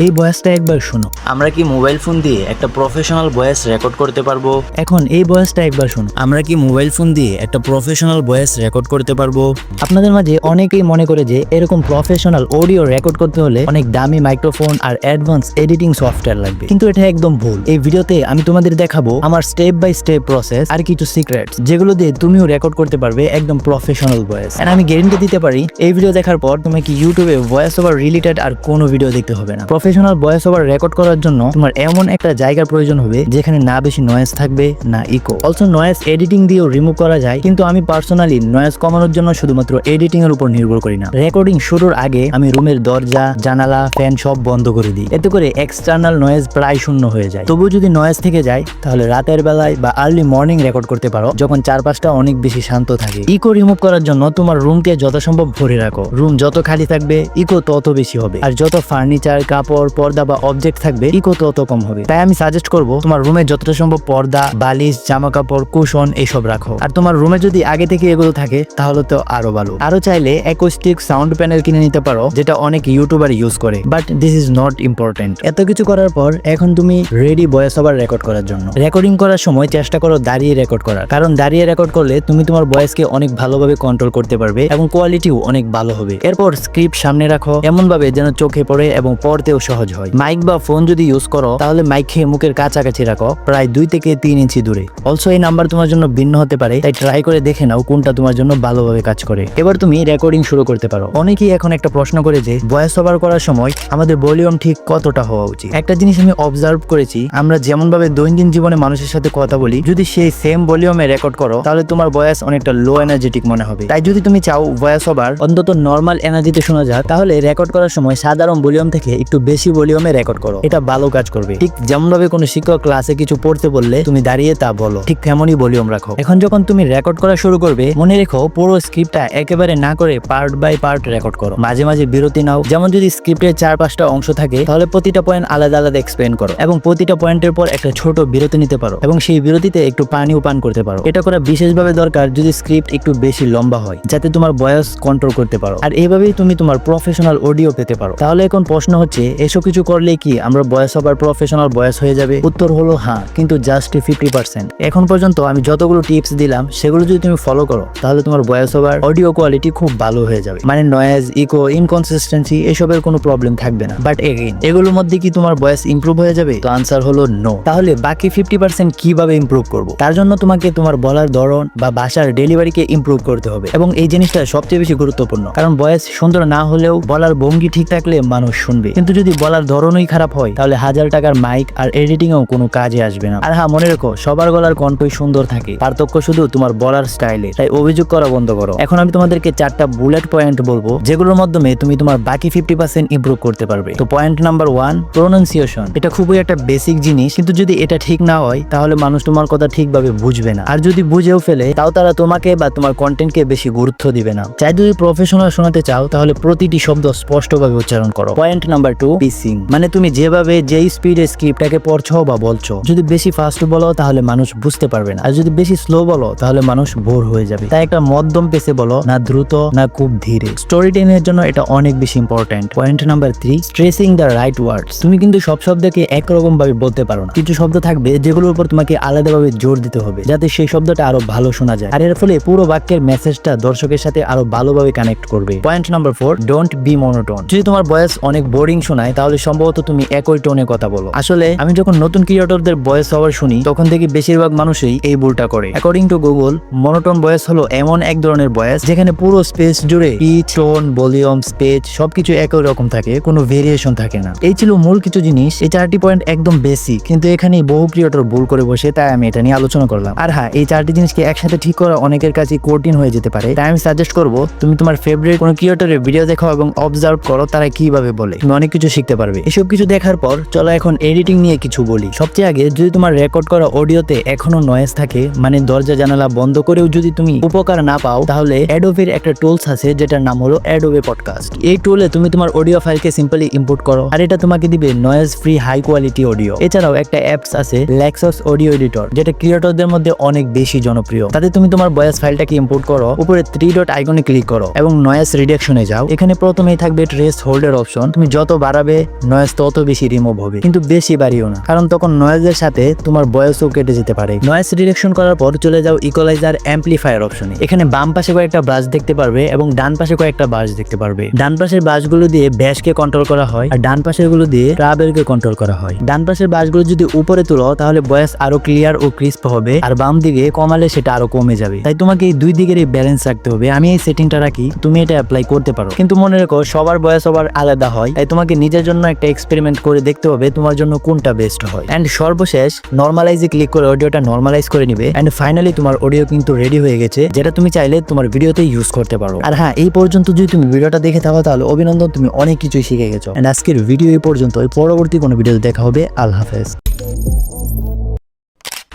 এই ভয়েসটা একবার শোনো। আমরা কি মোবাইল ফোন দিয়ে একটা প্রফেশনাল ভয়েস রেকর্ড করতে পারবো? এখন এই ভয়েসটা একবার শোনো। আমরা কি মোবাইল ফোন দিয়ে একটা প্রফেশনাল ভয়েস রেকর্ড করতে পারবো? আপনাদের মাঝে অনেকেই মনে করে যে এরকম প্রফেশনাল অডিও রেকর্ড করতে হলে অনেক দামি মাইক্রোফোন আর অ্যাডভান্স এডিটিং সফটওয়্যার লাগবে, কিন্তু এটা একদম ভুল। এই ভিডিওতে আমি তোমাদের দেখাবো আমার স্টেপ বাই স্টেপ প্রসেস আর কিছু সিক্রেটস, যেগুলো দিয়ে তুমিও রেকর্ড করতে পারবে একদম প্রফেশনাল ভয়েস। আর আমি গ্যারান্টি দিতে পারি এই ভিডিও দেখার পর তোমাকে ইউটিউবে ভয়েস ওভার রিলেটেড আর কোনো ভিডিও দেখতে হবে না। প্রফেশনাল ভয়েস ওভার রেকর্ড করার জন্য তোমার এমন একটা জায়গার প্রয়োজন হবে যেখানে না বেশি নয়েজ থাকবে না ইকো। অলসো নয়েজ এডিটিং দিয়েও রিমুভ করা যায়, কিন্তু আমি পার্সোনালি নয়েজ কমানোর জন্য শুধুমাত্র এডিটিং এর উপর নির্ভর করি না। রেকর্ডিং শুরুর আগে আমি রুমের দরজা, জানালা, ফ্যান সব বন্ধ করে দিই। এতে করে এক্সটার্নাল নয়েজ প্রায় শূন্য হয়ে যায়। তবু যদি নয়েজ থেকে যায় তাহলে রাতের বেলায় বা আর্লি মর্নিং রেকর্ড করতে পারো, যখন চারপাশটা অনেক বেশি শান্ত থাকে। ইকো রিমুভ করার জন্য তোমার রুমকে যথাসম্ভব ভরে রাখো। রুম যত খালি থাকবে ইকো তত বেশি হবে, আর যত ফার্নিচার, কাপড়, পর্দা বা অবজেক্ট থাকবে ইকো তত কম হবে। তাই আমি সাজেস্ট করব তোমার রুমে যতটা সম্ভব পর্দা, বালিশ, জামা কাপড়, কুশন এইসব রাখো। আর তোমার রুমে যদি আগে থেকে এগুলো থাকে তাহলে তো আরো ভালো। আরো চাইলে অ্যাকোস্টিক সাউন্ড প্যানেল কিনে নিতে পারো, যেটা অনেক ইউটিউবার ইউজ করে, but this is not important. এত কিছু করার পর এখন তুমি রেডি ভয়েস ওভার রেকর্ড করার জন্য। রেকর্ডিং করার সময় চেষ্টা করো দাঁড়িয়ে রেকর্ড করার, কারণ দাঁড়িয়ে রেকর্ড করলে তুমি তোমার ভয়েসকে অনেক ভালোভাবে কন্ট্রোল করতে পারবে এবং কোয়ালিটিও অনেক ভালো হবে। এরপর স্ক্রিপ্ট সামনে রাখো এমন ভাবে যেন চোখে পড়ে এবং পড়তেও সহজ হয়। মাইক বা ফোন যদি ইউজ করো তাহলে মাইককে মুখের কাছাকাছি রাখো, প্রায় 2 থেকে 3 ইঞ্চি দূরে। অলসো এই নাম্বার তোমার জন্য ভিন্ন হতে পারে, তাই ট্রাই করে দেখে নাও কোনটা তোমার জন্য ভালোভাবে কাজ করে। এবার তুমি রেকর্ডিং শুরু করতে পারো। অনেকেই এখন একটা প্রশ্ন করে যে ভয়েস ওভার করার সময় আমাদের ভলিউম ঠিক কতটা হওয়া উচিত। একটা জিনিস আমি অবজার্ভ করেছি, আমরা যেমন ভাবে দৈনন্দিন জীবনে মানুষের সাথে কথা বলি, যদি সেই সেম ভলিউমে রেকর্ড করো তাহলে তোমার ভয়েস অনেকটা লো এনার্জেটিক মনে হবে। তাই যদি তুমি চাও ভয়েস ওভার অন্তত নর্মাল এনার্জিতে শোনা যাক, তাহলে রেকর্ড করার সময় সাধারণ ভলিউম থেকে একটু বেশি ভলিউমে রেকর্ড করো। এটা ভালো কাজ করবে। ঠিক যেমন ভাবে কোনো শিক্ষক ক্লাসে কিছু পড়তে বললে তুমি দাঁড়িয়ে তা বলো, ঠিক তেমনই ভলিউম রাখো। এখন যখন তুমি রেকর্ড করা শুরু করবে, মনে রেখো পুরো স্ক্রিপ্টটা একেবারে না করে পার্ট বাই পার্ট রেকর্ড করো। মাঝে মাঝে বিরতি নাও। যেমন যদি স্ক্রিপ্টের 4-5টা অংশ থাকে তাহলে প্রতিটা পয়েন্ট আলাদা আলাদা এক্সপ্লেন করো এবং প্রতিটা পয়েন্টের পর একটা ছোট বিরতি নিতে পারো এবং সেই বিরতিতে একটু পানিও পান করতে পারো। এটা করা বিশেষভাবে দরকার যদি স্ক্রিপ্ট একটু বেশি লম্বা হয়, যাতে তোমার ভয়েস কন্ট্রোল করতে পারো। আর এইভাবেই তুমি তোমার প্রফেশনাল অডিও পেতে পারো। তাহলে এখন প্রশ্ন হচ্ছে, এসব কিছু করলে কি আমরা ভয়েস ওভার প্রফেশনাল ভয়েস হয়ে যাবে? উত্তর হলো হ্যাঁ, কিন্তু জাস্ট 50%। এখন পর্যন্ত আমি যতগুলো টিপস দিলাম সেগুলো যদি তুমি ফলো করো তাহলে তোমার ভয়েস ওভার অডিও কোয়ালিটি খুব ভালো হয়ে যাবে। মানে নয়েজ, ইকো, ইনকনসিস্টেন্সি এসবের কোনো প্রবলেম থাকবে না। বাট এগেইন, এগুলোর মধ্যে কি তোমার ভয়েস ইমপ্রুভ হয়ে যাবে? তো আনসার হলো নো। তাহলে বাকি 50% কিভাবে ইমপ্রুভ করবো? তার জন্য তোমাকে তোমার বলার ধরন বা ভাষার ডেলিভারিকে ইমপ্রুভ করতে হবে এবং এই জিনিসটা সবচেয়ে বেশি গুরুত্বপূর্ণ, কারণ ভয়েস সুন্দর না হলেও বলার ভঙ্গি ঠিক থাকলে মানুষ শুনবে, কিন্তু যদি বলার ধরনই খারাপ হয় তাহলে 1000 টাকার মাইক আর এডিটিংও কোনো কাজে আসবে না। আর হ্যাঁ, মনে রেখো সবার গলার কণ্ঠই সুন্দর থাকে, পার্থক্য শুধু তোমার বলার স্টাইলে। তাই অভিযোগ করা বন্ধ করো। এখন আমি তোমাদেরকে 4টা বুলেট পয়েন্ট বলবো যেগুলোর মাধ্যমে তুমি তোমার বাকি 50% ইমপ্রুভ করতে পারবে। তো পয়েন্ট নাম্বার 1, প্রোনাউন্সিয়েশন। এটা খুবই একটা বেসিক জিনিস, কিন্তু যদি এটা ঠিক না হয় তাহলে মানুষ তোমার কথা ঠিকভাবে বুঝবে না, আর যদি বুঝেও ফেলে তাও তারা তোমাকে বা তোমার কন্টেন্টকে বেশি গুরুত্ব দিবে না। চাই যদি প্রফেশনাল শোনাতে চাও তাহলে প্রতিটি শব্দ স্পষ্টভাবে উচ্চারণ করো। Point number 2, পিসিং। মানে তুমি যেভাবে যেই স্পিডে স্ক্রিপ্টটাকে পড়ছো বা বলছো, যদি বেশি ফাস্ট বলো তাহলে মানুষ বুঝতে পারবে না, আর যদি বেশি স্লো বলো তাহলে মানুষ বোর হয়ে যাবে। তাই একটা মধ্যম পেসে বলো, না দ্রুত না খুব ধীরে। স্টোরি টেলিংয়ের জন্য এটা অনেক বেশি important. Point number 3, stressing the right words. তুমি কিন্তু সব শব্দকে একরকম ভাবে বলতে পারো না। কিছু শব্দ থাকবে যেগুলোর উপর তোমাকে আলাদাভাবে জোর দিতে হবে যাতে সেই শব্দটা আরো ভালো শোনা যায়, আর এর ফলে পুরো বাক্যের মেসেজটা দর্শকের সাথে আরো ভালোভাবে কানেক্ট করবে। Point number 4, don't be monotone. যদি তোমার ভয়েস অনেক বোরিং শোনায় তাহলে সম্ভবত তুমি একই টোনে কথা বলো। আসলে আমি যখন নতুন ক্রিয়েটরদের ভয়েস ওভার শুনি তখন থেকে বেশিরভাগ মানুষই এই ভুলটা করে। According to Google, monotone voice হলো এমন এক ধরনের ভয়েস যেখানে পুরো স্পেস জুড়ে পিচ, টোন, ভলিউম, স্পেস সবকিছু একই রকম থাকে, কোনো ভেরিয়েশন থাকে না। এই ছিল মূল কিছু জিনিস। এই 4টি পয়েন্ট একদম বেসিক, কিন্তু এখানেই বহু ক্রিয়েটর ভুল করে বসে, তাই আমি এটা নিয়ে আলোচনা করলাম। আর হ্যাঁ, এই 4টি জিনিসকে একসাথে ঠিক করা অনেকের কাছে কঠিন হয়ে যেতে পারে, তাই আমি সাজেস্ট করবো তুমি তোমার ফেভারিট কোনো ক্রিয়েটরের ভিডিও দেখো এবং অবজার্ভ করো তারা কিভাবে বলে, তুমি অনেক কিছু শিখতে পারবে। এসব কিছু দেখার পর চলো এখন এডিটিং নিয়ে কিছু বলি। সবচেয়ে আগে, যদি তোমার রেকর্ড করা অডিওতে এখনো নয়েজ থাকে, মানে দরজা জানালা বন্ধ করেও যদি তুমি উপকার না পাও, তাহলে অ্যাডোবের একটা টুলস আছে যেটার নাম হলো অ্যাডোবে পডকাস্ট। এই টুলে তুমি তোমার অডিও ফাইলকে সিম্পলি ইম্পোর্ট করো আর এটা তোমাকে দিবে noise free high quality audio. এছাড়াও একটা অ্যাপস আছে লেক্সাস অডিও এডিটর, যেটা ক্রিয়েটরদের মধ্যে অনেক বেশি জনপ্রিয়। তাতে তুমি তোমার ভয়েস ফাইলটাকে ইম্পোর্ট করো, উপরে 3 ডট আইকনে ক্লিক করো এবং নয়েজ রিডাকশনে যাও। এখানে প্রথমেই থাকবে ট্রেস হোল্ডের অপশন। তুমি যত বাড়াবে নয়েজ তত বেশি রিমুভ হবে, কিন্তু বেশি বাড়িও না, কারণ তখন নয়েজের সাথে তোমার ভয়েসও কেটে যেতে পারে। নয়েজ রিডাকশন করার পর চলে যাও ইকুয়ালাইজার অ্যাম্পলিফায়ার অপশনে। এখানে বাম পাশে কয়েকটা ব্রাশ দেখতে পারবে এবং ডান পাশে কয়েকটা ব্রাশ দেখতে পারবে। ডান পাশের ব্রাশগুলো দিয়ে ব্যাসকে কন্ট্রোল করা হয় আর ডান পাশের গুলো দিয়ে ট্রাবেলকে কন্ট্রোল করা হয়। ডান পাশের ব্রাশগুলো যদি উপরে তুলো তাহলে ভয়েস আরো ক্লিয়ার ও ক্রিস্প হবে, আর বাম দিকে কমালে সেটা আরো কমে যাবে। তাই তোমাকে এই দুই দিকেরই ব্যালেন্স রাখতে হবে। আমি এই সেটিংটা রাখি, তুমি এটা অ্যাপ্লাই করতে পারো, কিন্তু মনে রেখো সবার ভয়েস ওভার আলাদা হয়, তাই তোমাকে নিজের জন্য একটা এক্সপেরিমেন্ট করে দেখতে হবে তোমার জন্য কোনটা বেস্ট হয়। এন্ড সর্বশেষ নরমালাইজে ক্লিক করে অডিওটা নরমালাইজ করে নিবে। এন্ড ফাইনালি তোমার অডিও কিন্তু রেডি হয়ে গেছে, যেটা তুমি চাইলে তোমার ভিডিওতে ইউজ করতে পারো। আর হ্যাঁ, এই পর্যন্ত যদি তুমি ভিডিওটা দেখে থাকো তাহলে অভিনন্দন, তুমি অনেক কিছুই শিখে গেছো। এন্ড আজকের ভিডিও এই পর্যন্ত, পরবর্তী কোনো ভিডিওতে দেখা হবে। আল্লাহ হাফেজ।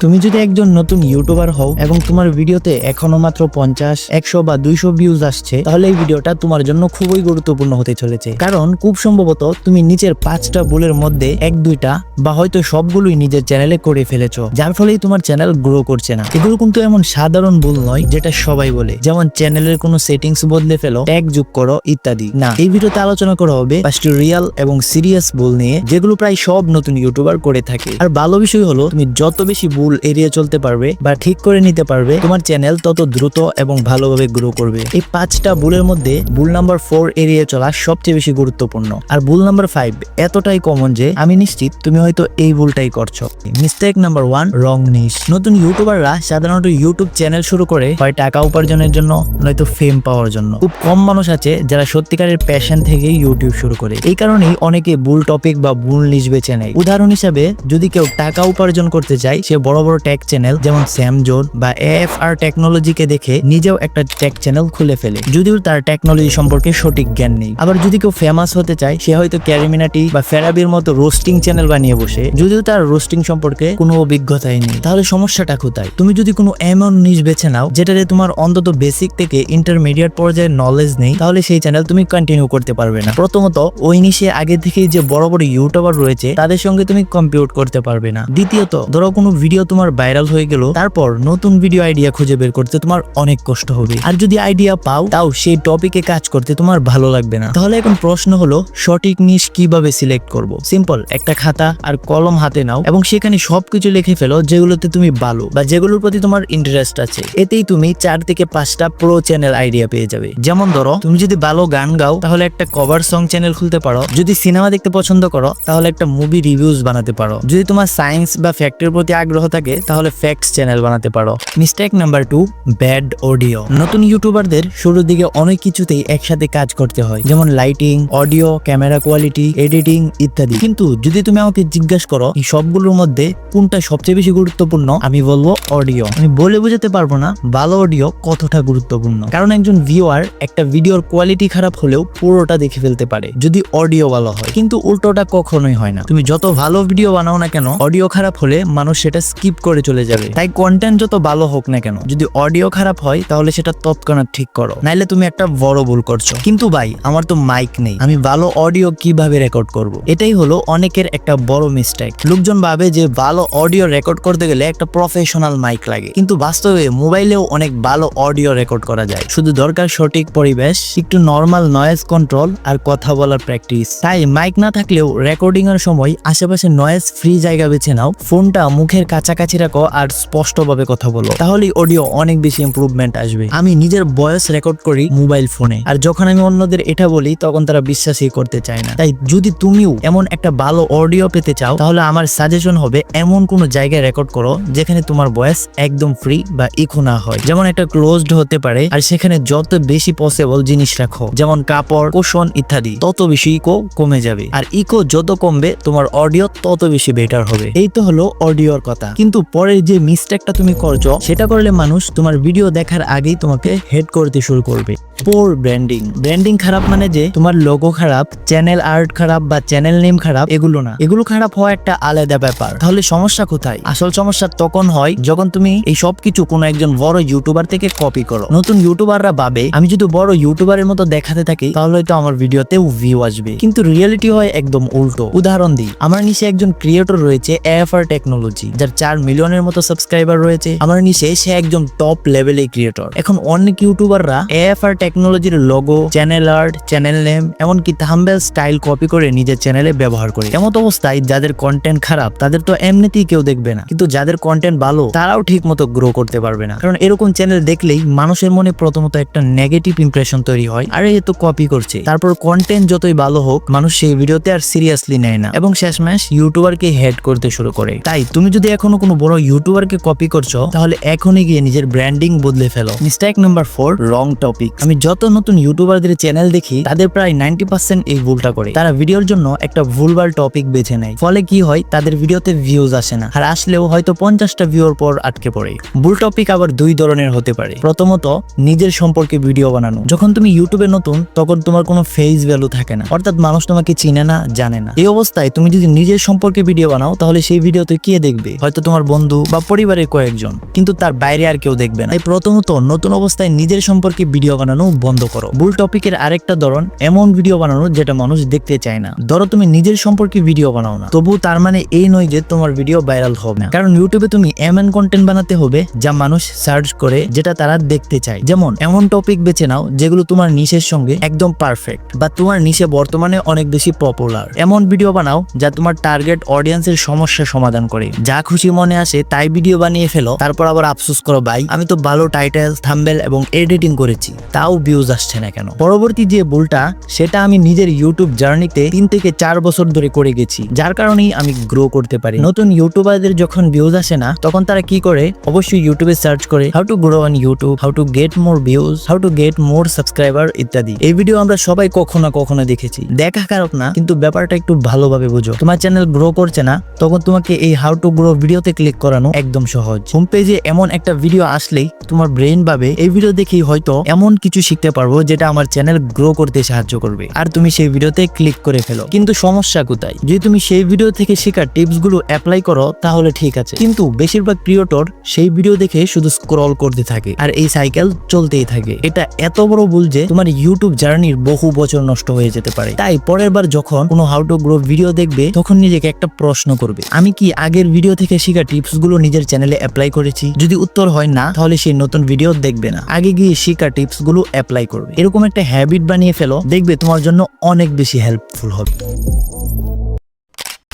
তুমি যদি একজন নতুন ইউটিউবার হও এবং তোমার ভিডিওতে এখনো মাত্র 50, 100 বা 200 ভিউজ আসছে, তাহলে এই ভিডিওটা তোমার জন্য খুবই গুরুত্বপূর্ণ হতে চলেছে। কারণ খুব সম্ভবত তুমি নিচের 5টা ভুলের মধ্যে 1-2টা বা হয়তো সবগুলোই নিজের চ্যানেলে করে ফেলেছো, যার ফলেই তোমার চ্যানেল গ্রো করছে না। এগুলো কিন্তু এমন সাধারণ ভুল নয় যেটা সবাই বলে, যেমন চ্যানেলের কোনো সেটিংস বদলে ফেলো, ট্যাগ যোগ করো ইত্যাদি। না, এই ভিডিওতে আলোচনা করা হবে 5টি রিয়েল এবং সিরিয়াস ভুল নিয়ে, যেগুলো প্রায় সব নতুন ইউটিউবার করে থাকে। আর ভালো বিষয় হলো, তুমি যত বেশি ভুল এড়িয়ে চলতে পারবে বা ঠিক করে নিতে পারবে, তোমার চ্যানেল তত দ্রুত এবং ভালোভাবে গ্রো করবে। এই 5টা ভুলের মধ্যে ভুল নাম্বার 4 এড়িয়ে চলা সবচেয়ে বেশি গুরুত্বপূর্ণ। আর ভুল নাম্বার 5 এতটাই কমন যে আমি নিশ্চিত তুমি হয়তো এই ভুলটাই করছো। মিস্টেক নাম্বার 1, রং নিশ। নতুন ইউটিউবাররা সাধারণত ইউটিউব চ্যানেল শুরু করে হয় টাকা উপার্জনের জন্য, নয়তো ফেম পাওয়ার জন্য। খুব কম মানুষ আছে যারা সত্যিকারের প্যাশন থেকে ইউটিউব শুরু করে। এই কারণেই অনেকে ভুল টপিক বা ভুল নিশ বেছে নেয়। উদাহরণ হিসাবে, যদি কেউ টাকা উপার্জন করতে চায়, সে বড় বড় টেক চ্যানেল যেমন স্যাম জোন বা AFR টেকনোলজিকে দেখে নিজেও একটা টেক চ্যানেল খুলে ফেলে, যদিও তার টেকনোলজি সম্পর্কে সঠিক জ্ঞান নেই। আবার যদি কেউ ফেমাস হতে চায়, সে হয়তো ক্যারিমিনাটি বা ফেরাবির মতো রোস্টিং চ্যানেল বানিয়ে বসে, যদিও তার রোস্টিং সম্পর্কে কোনো অভিজ্ঞতাই নেই। তাহলে সমস্যাটা কোথায়? তুমি যদি কোনো এমন নিশ বেছে নাও যেটাতে তোমার অন্তত বেসিক থেকে ইন্টারমিডিয়েট পর্যায়ের নলেজ নেই, তাহলে সেই চ্যানেল তুমি কন্টিনিউ করতে পারবে না। প্রথমত, ওই নিশে আগে থেকেই যে বড় বড় ইউটিউবার রয়েছে তাদের সঙ্গে তুমি কম্পিউট করতে পারবে না। দ্বিতীয়ত, ধরো কোনো ভিডিও তোমার ভাইরাল হয়ে গেল, তারপর নতুন ভিডিও আইডিয়া খুঁজে বের করতে তোমার অনেক কষ্ট হবে। আর যদি আইডিয়া পাও, তাও সেই টপিকে কাজ করতে তোমার ভালো লাগবে না। তাহলে এখন প্রশ্ন হলো, সঠিক নিশ কিভাবে সিলেক্ট করব? সিম্পল, একটা খাতা আর কলম হাতে নাও এবং সেখানে সবকিছু লিখে ফেলো যেগুলোতে তুমি ভালো বা যেগুলোর প্রতি তোমার ইন্টারেস্ট আছে। এতেই তুমি 4 থেকে 5টা প্রো চ্যানেল আইডিয়া পেয়ে যাবে। যেমন ধরো, তুমি যদি ভালো গান গাও তাহলে একটা কভার সং চ্যানেল খুলতে পারো। যদি সিনেমা দেখতে পছন্দ করো তাহলে একটা মুভি রিভিউজ বানাতে পারো। যদি তোমার সায়েন্স বা ফ্যাক্টের প্রতি আগ্রহ থাকে তাহলে ফ্যাক্টস চ্যানেল বানাতে পারো। Mistake number 2, bad audio. নতুন ইউটিউবারদের শুরুর দিকে অনেক কিছুতেই একসাথে কাজ করতে হয়, যেমন lighting, audio, camera quality, editing ইত্যাদি। কিন্তু যদি তুমি আমাকে জিজ্ঞাসা করো এই সবগুলোর মধ্যে কোনটা সবচেয়ে বেশি গুরুত্বপূর্ণ, আমি বলবো অডিও। আমি বলে বোঝাতে পারবো না ভালো অডিও কতটা গুরুত্বপূর্ণ, কারণ একজন ভিউয়ার একটা ভিডিওর কোয়ালিটি খারাপ হলেও পুরোটা দেখে ফেলতে পারে যদি অডিও ভালো হয়, কিন্তু উল্টোটা কখনোই হয় না। তুমি যত ভালো ভিডিও বানাও না কেন, অডিও খারাপ হলে মানুষ সেটা স্কিপ করে চলে যাবে। তাই কন্টেন্ট যত ভালো হোক না কেন, যদি অডিও খারাপ হয় তাহলে সেটা তৎক্ষণাৎ ঠিক করো, নাইলে তুমি একটা বড় ভুল করছো। কিন্তু ভাই, আমার তো মাইক নেই, আমি ভালো অডিও কিভাবে রেকর্ড করব? এটাই হলো অনেকের একটা বড় মিস্টেক। লোকজন ভাবে যে ভালো অডিও রেকর্ড করতে গেলে একটা প্রফেশনাল মাইক লাগে, কিন্তু বাস্তবে মোবাইলেও অনেক ভালো অডিও রেকর্ড করা যায়। শুধু দরকার সঠিক পরিবেশ, একটু নর্মাল নয়েজ কন্ট্রোল আর কথা বলার প্র্যাকটিস। তাই মাইক না থাকলেও রেকর্ডিং এর সময় আশেপাশে নয়েজ ফ্রি জায়গা বেছে নাও, ফোনটা মুখের কাছাকাছি রাখো আর স্পষ্টভাবে কথা বলো, তাহলেই অডিও অনেক বেশি ইমপ্রুভমেন্ট আসবে। আমি নিজের ভয়েস রেকর্ড করি মোবাইল ফোনে, আর যখন আমি অন্যদের এটা বলি তখন তারা বিশ্বাসই করতে চায় না। তাই যদি তুমিও এমন একটা ভালো অডিও পেতে চাও, তাহলে আমার সাজেশন হবে এমন কোনো জায়গায় রেকর্ড করো যেখানে তোমার ভয়েস একদম ফ্রি বা ইকো না হয়। যেমন একটা ক্লোজড হতে পারে, আর সেখানে যত বেশি পসিবল জিনিস রাখো, যেমন কাপড়, কুশন ইত্যাদি, তত বেশি ইকো কমে যাবে। আর ইকো যত কমবে তোমার অডিও তত বেশি বেটার হবে। এই তো হলো অডিওর কথা। কিন্তু পরের যে মিস্টেকটা তুমি করছো, সেটা করলে মানুষ তোমার ভিডিও দেখার আগেই তোমাকে হেড করতে শুরু করবে। পোর ব্র্যান্ডিং। ব্র্যান্ডিং খারাপ মানে যে তোমার লোগো খারাপ, চ্যানেল আর্ট খারাপ বা চ্যানেল নেম খারাপ, এগুলো না। এগুলো খারাপ হওয়া একটা আলাদা ব্যাপার। তাহলে সমস্যা কোথায়? আসল সমস্যা তখন হয় যখন তুমি এই সব কিছু কোনো একজন বড় ইউটিউবার থেকে কপি করো। নতুন ইউটিউবাররা ভাবে আমি যদি বড় ইউটিউবারের মতো দেখাতে থাকি তাহলে হয়তো আমার ভিডিওতেও ভিউ আসবে, কিন্তু রিয়েলিটি হয় একদম উল্টো। উদাহরণ দিই, আমার নিচে একজন ক্রিয়েটর রয়েছে AFR টেকনোলজি, যার 4 মিলিয়নের মতো সাবস্ক্রাইবার রয়েছে। আমার নিচে সে একজন টপ লেভেলের ক্রিয়েটর। এখন অনেক ইউটিউবাররা AFR টেকনোলজির logo, channel art, channel name, এমনকি থাম্বনেল স্টাইল কপি করে নিজের চ্যানেলে ব্যবহার করে। এমন অবস্থায় যাদের কন্টেন্ট খারাপ তাদের তো এমনিতেই কেউ দেখবে না, কিন্তু যাদের কন্টেন্ট ভালো তারাও ঠিক মতো গ্রো করতে পারবে না। কারণ এরকম চ্যানেল দেখলেই মানুষের মনে প্রথমত একটা নেগেটিভ ইমপ্রেশন তৈরি হয়, আরে এ তো কপি করছে। তারপর কন্টেন্ট যতই ভালো হোক, মানুষ সেই ভিডিওতে আর সিরিয়াসলি নেয় না এবং শেষমেশ ইউটিউবারকে হেড করতে শুরু করে। তাই তুমি যদি এখনো কোনো বড় ইউটিউবারকে কপি করছো তাহলে এখনই গিয়ে নিজের ব্র্যান্ডিং বদলে ফেলো। মিস্টেক নাম্বার 4, রং টপিক। আমি যত নতুন ইউটিউবারদের চ্যানেল দেখি তাদের প্রায় 90% এই ভুলটা করে। তারা ভিডিওর জন্য একটা ভুলভাল টপিক বেছে নেয়, ফলে কি হয় তাদের ভিডিওতে ভিউজ আসে না, আর আসলেও হয়তো 50টা ভিউর পর আটকে পড়ে। ভুল টপিক আবার দুই ধরনের হতে পারে। প্রথমত, নিজের সম্পর্কে ভিডিও বানানো। যখন তুমি ইউটিউবে নতুন তখন তোমার কোনো ফেস ভ্যালু থাকে না, অর্থাৎ মানুষ তোমাকে চিনে না, জানে না। এই অবস্থায় তুমি যদি নিজের সম্পর্কে ভিডিও বানাও তাহলে সেই ভিডিওতে কে দেখবে? হয়তো তোমার বন্ধু বা পরিবারের কয়েকজন, কিন্তু তার বাইরে আর কেউ দেখবে না। তাই প্রথমত নতুন অবস্থায় নিজের সম্পর্কে ভিডিও বানানো বন্ধ করো। ভুল টপিকের আরেকটা ধরন এমন ভিডিও বানানো যেটা মানুষ দেখতে চায় না। ধরো তুমি নিজের সম্পর্কে ভিডিও বানাও না, তবু তার মানে এই নয় যে তোমার ভিডিও ভাইরাল হবে না, কারণ ইউটিউবে তুমি এমন কন্টেন্ট বানাতে হবে যা মানুষ সার্চ করে, যেটা তারা দেখতে চায়। যেমন এমন টপিক বেছে নাও যেগুলো তোমার নিশের সঙ্গে একদম পারফেক্ট, বা তোমার নিশে বর্তমানে অনেক বেশি পপুলার। এমন ভিডিও বানাও যা তোমার টার্গেট অডিয়েন্সের সমস্যা সমাধান করে। যা খুশি মনে আসে তাই ভিডিও বানিয়ে ফেলো, তারপর আবার আফসোস করো, ভাই আমি তো ভালো টাইটেল, থাম্বনেল এবং এডিটিং করেছি, তাও ভিউজ আসছে না কেন? পরবর্তী যে ভুলটা, সেটা আমি নিজের ইউটিউব জার্নিতে 3 থেকে 4 বছর ধরে করে গেছি, যার কারণেই আমি গ্রো করতে পারি। নতুন ইউটিউবারদের যখন ভিউজ আসে না তখন তারা কি করে? অবশ্যই ইউটিউবে সার্চ করে how to grow on YouTube, how to get more views, how to get more subscriber ইত্যাদি। এই ভিডিও আমরা সবাই কখনো না কখনো দেখেছি, দেখা খারাপ না, কিন্তু ব্যাপারটা একটু ভালোভাবে বুঝো। তোমার চ্যানেল গ্রো করছে না, তখন তোমাকে এই হাউ টু গ্রো ভিডিওতে ক্লিক করানো একদম সহজ। হোম পেজে এমন একটা ভিডিও আসলেই তোমার ব্রেন ভাবে এই ভিডিও দেখেই হয়তো এমন কিছু শিখতে পারবো যেটা আমার চ্যানেল গ্রো করতে সাহায্য করবে, আর তুমি সেই ভিডিওতে ক্লিক করে ফেলো। কিন্তু সমস্যা কোথায়? যদি তুমি সেই ভিডিও থেকে শেখা টিপস গুলো অ্যাপ্লাই করো তাহলে ঠিক আছে, কিন্তু বেশিরভাগ ক্রিয়েটর সেই ভিডিও দেখে শুধু স্ক্রল করতে থাকে, আর এই সাইকেল চলতেই থাকে। এটা এত বড় ভুল যে তোমার ইউটিউব জার্নির বহু বছর নষ্ট হয়ে যেতে পারে। তাই পরের বার যখন কোনো হাউ টু গ্রো ভিডিও দেখবে তখন নিজেকে একটা প্রশ্ন করবে, আমি কি আগের ভিডিও থেকে শেখা টিপস গুলো নিজের চ্যানেলে অ্যাপ্লাই করেছি? যদি উত্তর হয় না, তাহলে সেই নতুন ভিডিও দেখবে না, আগে গিয়ে শেখা টিপস গুলো অ্যাপ্লাই করবে। এরকম একটা হ্যাবিট বানিয়ে ফেলো, দেখবে তোমার জন্য অনেক বেশি হেল্পফুল হবে।